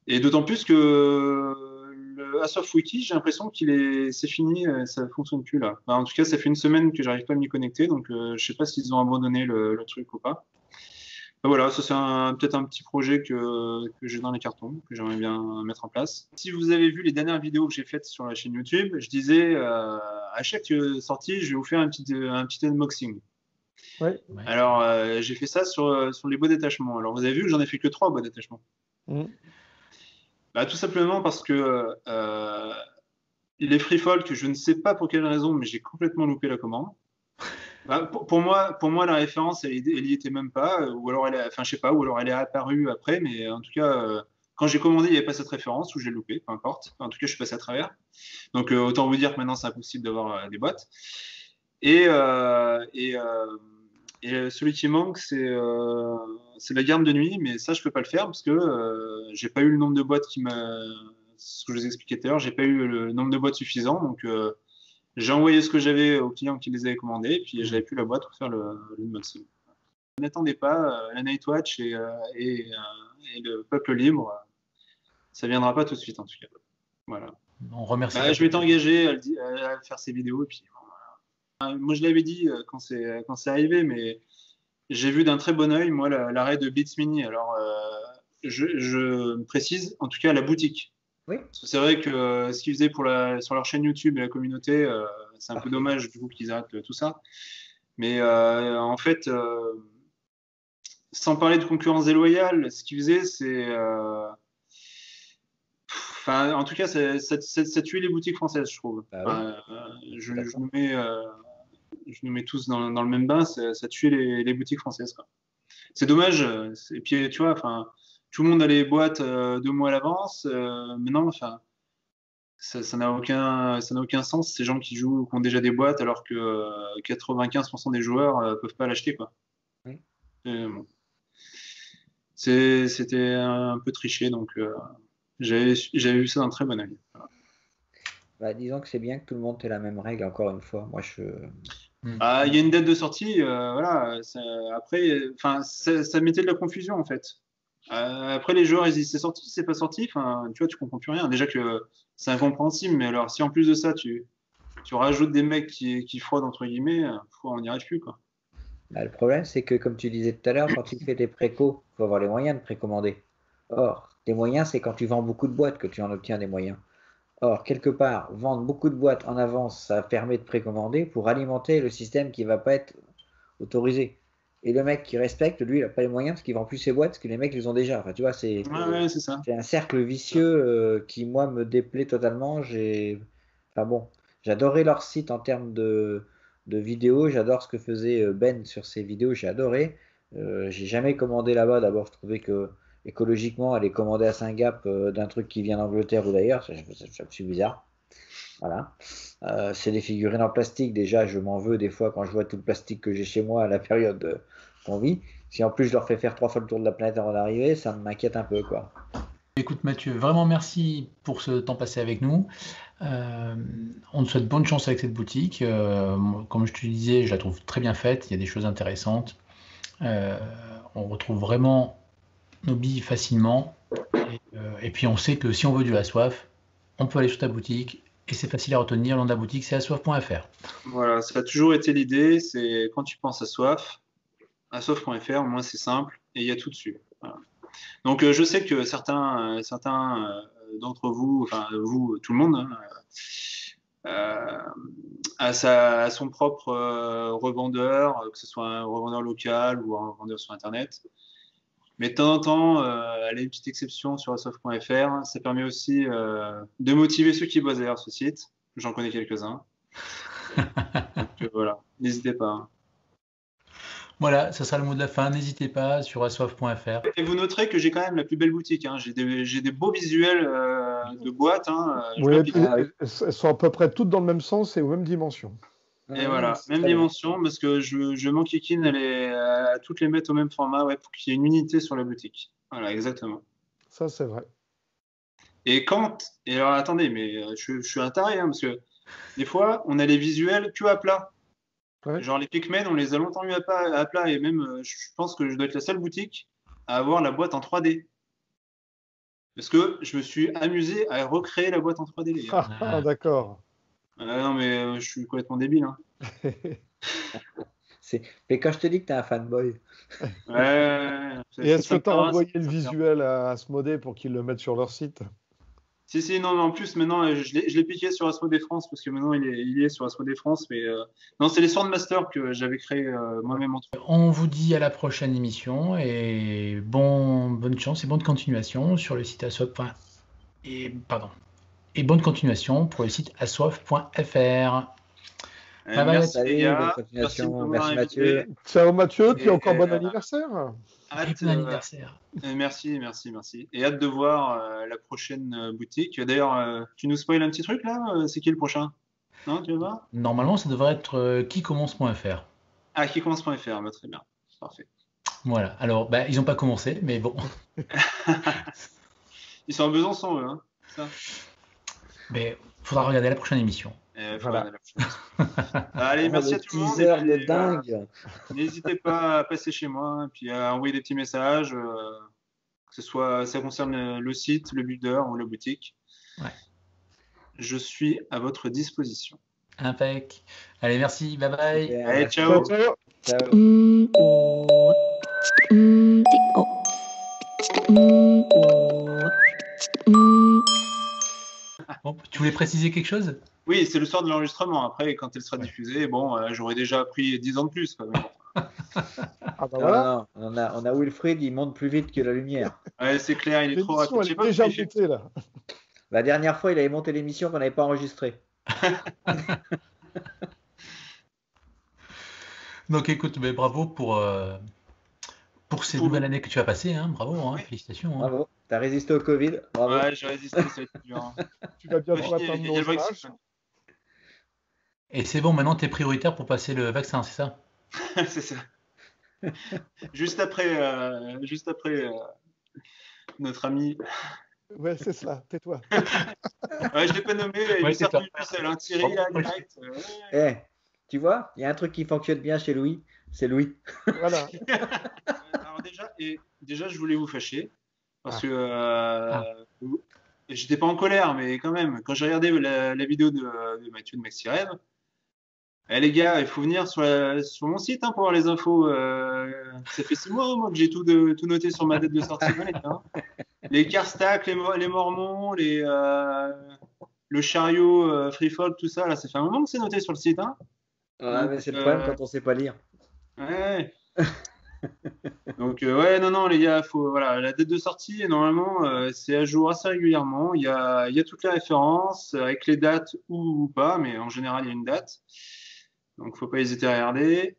Et d'autant plus que le Asoft Wiki, j'ai l'impression c'est fini, ça ne fonctionne plus là. En tout cas, ça fait une semaine que j'arrive pas à m'y connecter, donc je ne sais pas s'ils ont abandonné le truc ou pas. Voilà, ça c'est peut-être un petit projet que j'ai dans les cartons, que j'aimerais bien mettre en place. Si vous avez vu les dernières vidéos que j'ai faites sur la chaîne YouTube, je disais à chaque sortie, je vais vous faire un petit unboxing. Ouais. Alors, j'ai fait ça sur les bois d'attachement. Alors, vous avez vu que j'en ai fait que 3 bois d'attachement. Bah, tout simplement parce que les Free Folk, je ne sais pas pour quelle raison, mais j'ai complètement loupé la commande. Bah, pour moi, la référence, elle y était même pas, ou alors enfin, je sais pas, ou alors elle est apparue après, mais en tout cas, quand j'ai commandé, il n'y avait pas cette référence, ou j'ai loupé, peu importe. En tout cas, je suis passé à travers. Donc, autant vous dire que maintenant, c'est impossible d'avoir des boîtes. Et celui qui manque, c'est la garde de nuit, mais ça, je peux pas le faire parce que j'ai pas eu le nombre de boîtes ce que je vous expliquais tout à l'heure, j'ai pas eu le nombre de boîtes suffisant, donc j'ai envoyé ce que j'avais aux clients qui les avaient commandés, et puis j'avais plus la boîte pour faire l'unboxing. N'attendez pas la Nightwatch et le Peuple Libre, ça viendra pas tout de suite en tout cas. Voilà. On remercie. Je m'étais engagé à faire ces vidéos, et puis moi je l'avais dit quand c'est arrivé, mais j'ai vu d'un très bon œil moi l'arrêt de Beats Mini. Alors je précise, en tout cas la boutique. Oui. C'est vrai que ce qu'ils faisaient sur leur chaîne YouTube et la communauté, c'est un peu dommage du coup qu'ils arrêtent tout ça. Mais en fait, sans parler de concurrence déloyale, ce qu'ils faisaient, c'est en tout cas, ça tuait les boutiques françaises, je trouve. Je nous mets tous dans le même bain, ça tuait les boutiques françaises, quoi. C'est dommage. Et puis, tu vois, tout le monde a les boîtes 2 mois à l'avance. Maintenant, ça n'a aucun sens, ces gens qui ont déjà des boîtes, alors que 95% des joueurs peuvent pas l'acheter, quoi. Oui. Bon. C'était un peu triché, donc j'avais vu ça d'un très bon œil. Voilà. Bah, disons que c'est bien que tout le monde ait la même règle, encore une fois. Moi, il y a une date de sortie, voilà. Après, ça mettait de la confusion, en fait. Après, les joueurs, ils disent c'est sorti, c'est pas sorti. Tu vois, tu comprends plus rien. Déjà que c'est incompréhensible, mais alors, si en plus de ça, tu rajoutes des mecs qui fraudent, entre guillemets, on n'y arrive plus, quoi. Bah, le problème, c'est que, comme tu disais tout à l'heure, quand tu fais des précos, il faut avoir les moyens de précommander. Or, des moyens, c'est quand tu vends beaucoup de boîtes que tu en obtiens des moyens. Or, quelque part, vendre beaucoup de boîtes en avance, ça permet de précommander pour alimenter le système qui ne va pas être autorisé. Et le mec qui respecte, lui, il n'a pas les moyens parce qu'il vend plus ses boîtes parce que les mecs les ont déjà. Enfin, tu vois, c'est un cercle vicieux qui, moi, me déplaît totalement. J'adorais leur site en termes de vidéos. J'adore ce que faisait Ben sur ses vidéos. J'ai adoré. J'ai jamais commandé là-bas. D'abord, je trouvais que écologiquement, aller commander à Saint-Gap d'un truc qui vient d'Angleterre ou d'ailleurs, ça me suis bizarre. Voilà. C'est des figurines en plastique. Déjà, je m'en veux des fois quand je vois tout le plastique que j'ai chez moi à la période qu'on vit. Si en plus je leur fais faire 3 fois le tour de la planète avant d'arriver, ça m'inquiète un peu, quoi. Écoute Mathieu, vraiment merci pour ce temps passé avec nous. On te souhaite bonne chance avec cette boutique. Comme je te disais, je la trouve très bien faite. Il y a des choses intéressantes. On retrouve vraiment nos billes facilement. Et puis on sait que si on veut du Assoif, on peut aller sur ta boutique et c'est facile à retenir. Le nom de la boutique, c'est assoif.fr. Voilà, ça a toujours été l'idée. C'est quand tu penses Assoif, assoif.fr, au moins c'est simple et il y a tout dessus. Voilà. Donc je sais que certains d'entre vous, enfin vous, tout le monde, a son propre revendeur, que ce soit un revendeur local ou un revendeur sur Internet. Mais de temps en temps, elle a une petite exception sur assoif.fr. Ça permet aussi de motiver ceux qui bossent derrière ce site. J'en connais quelques-uns. Donc voilà, n'hésitez pas. Hein. Voilà, ça sera le mot de la fin. N'hésitez pas sur assoif.fr. Et vous noterez que j'ai quand même la plus belle boutique. Hein. J'ai des beaux visuels de boîtes. Hein. Elles sont à peu près toutes dans le même sens et aux mêmes dimensions. Et voilà, même dimension, parce que je m'enquiquine à toutes les mettre au même format, pour qu'il y ait une unité sur la boutique. Voilà, exactement. Ça, c'est vrai. Et alors attendez, mais je suis un taré, hein, parce que des fois, on a les visuels que à plat. Ouais. Genre les Pikmin, on les a longtemps eu à plat, et même, je pense que je dois être la seule boutique à avoir la boîte en 3D. Parce que je me suis amusé à recréer la boîte en 3D, les gars. Ah, d'accord. Non, mais je suis complètement débile. Hein. Mais quand je te dis que tu es un fanboy, Ouais. Et est-ce que tu as ça envoyé le me visuel à Asmodée pour qu'ils le mettent sur leur site? Si, non, mais en plus, maintenant, je l'ai piqué sur Asmodée France, parce que maintenant, il est sur Asmodée France, mais non, c'est les Swordmaster que j'avais créé moi-même en 3D. On vous dit à la prochaine émission et bonne chance et bonne continuation sur le site aswap. Et bonne continuation pour le site aswap.fr. Bye bye. Merci salut, les gars. bonne continuation. de m'avoir Merci, invité. Mathieu. Ciao Mathieu, puis Et, encore bon anniversaire. Et bon anniversaire. Merci. Et hâte de voir la prochaine boutique. D'ailleurs, tu nous spoil un petit truc là? C'est qui le prochain? Non, tu veux voir? Normalement, ça devrait être quicommence.fr. Ah, quicommence.fr, bah, très bien. Parfait. Voilà. Alors, ils n'ont pas commencé, mais bon. Ils sont en Besançon, eux. Hein, ça. Mais faudra regarder la prochaine émission. Voilà. Allez, merci à tout le monde. Teaser Et de puis, dingue. n'hésitez pas à passer chez moi et puis à envoyer des petits messages, que ce soit ça concerne le site, le builder ou la boutique. Ouais. Je suis à votre disposition. Impec. Allez, merci. Bye bye. Super, Allez, merci. ciao. Ciao. Ciao. Bon, tu voulais préciser quelque chose? Oui, c'est le soir de l'enregistrement. Après, quand elle sera diffusée, bon, j'aurais déjà pris 10 ans de plus. Quoi. Mais bon. Ah bah Non, voilà. non, on a Wilfried, il monte plus vite que la lumière. Ouais, c'est clair, il est trop L'émission, rapide. elle Je sais est pas déjà pourquoi il fait- montée là. La dernière fois, il avait monté l'émission qu'on n'avait pas enregistrée. Donc écoute, bravo pour cette nouvelle année que tu as passée. Hein. Bravo, hein. Oui. Félicitations. Hein. Bravo. Tu as résisté au Covid. Bravo. Ouais, j'ai résisté, ça va être dur. Hein. Tu vas bientôt Il y a atteindre le nos Brexit. âges. Et c'est bon, maintenant tu es prioritaire pour passer le vaccin, c'est ça? C'est ça. Juste après notre ami. Ouais, c'est ça, tais-toi. Ouais, je l'ai pas nommé, il Ouais, est c'est toi. revenu tout seul. Hein. Thierry, là, direct. Eh, tu vois, il y a un truc qui fonctionne bien chez Louis, c'est Louis. Voilà. Alors déjà, je voulais vous fâcher parce que j'étais pas en colère, mais quand même, quand j'ai regardé la vidéo de Mathieu de Maxi Rêve, les gars, il faut venir sur mon site hein, pour voir les infos. Ça fait 6 mois moi, que j'ai tout noté sur ma date de sortie. Hein. Les Karstack, les Mormons, le chariot Freefall, tout ça, là, ça fait un moment que c'est noté sur le site. Hein. Ouais, mais c'est le problème quand on sait pas lire. Ouais. Donc non les gars, voilà, la date de sortie normalement c'est à jour assez régulièrement. Il y a toutes les références avec les dates ou pas, mais en général il y a une date. Donc faut pas hésiter à regarder.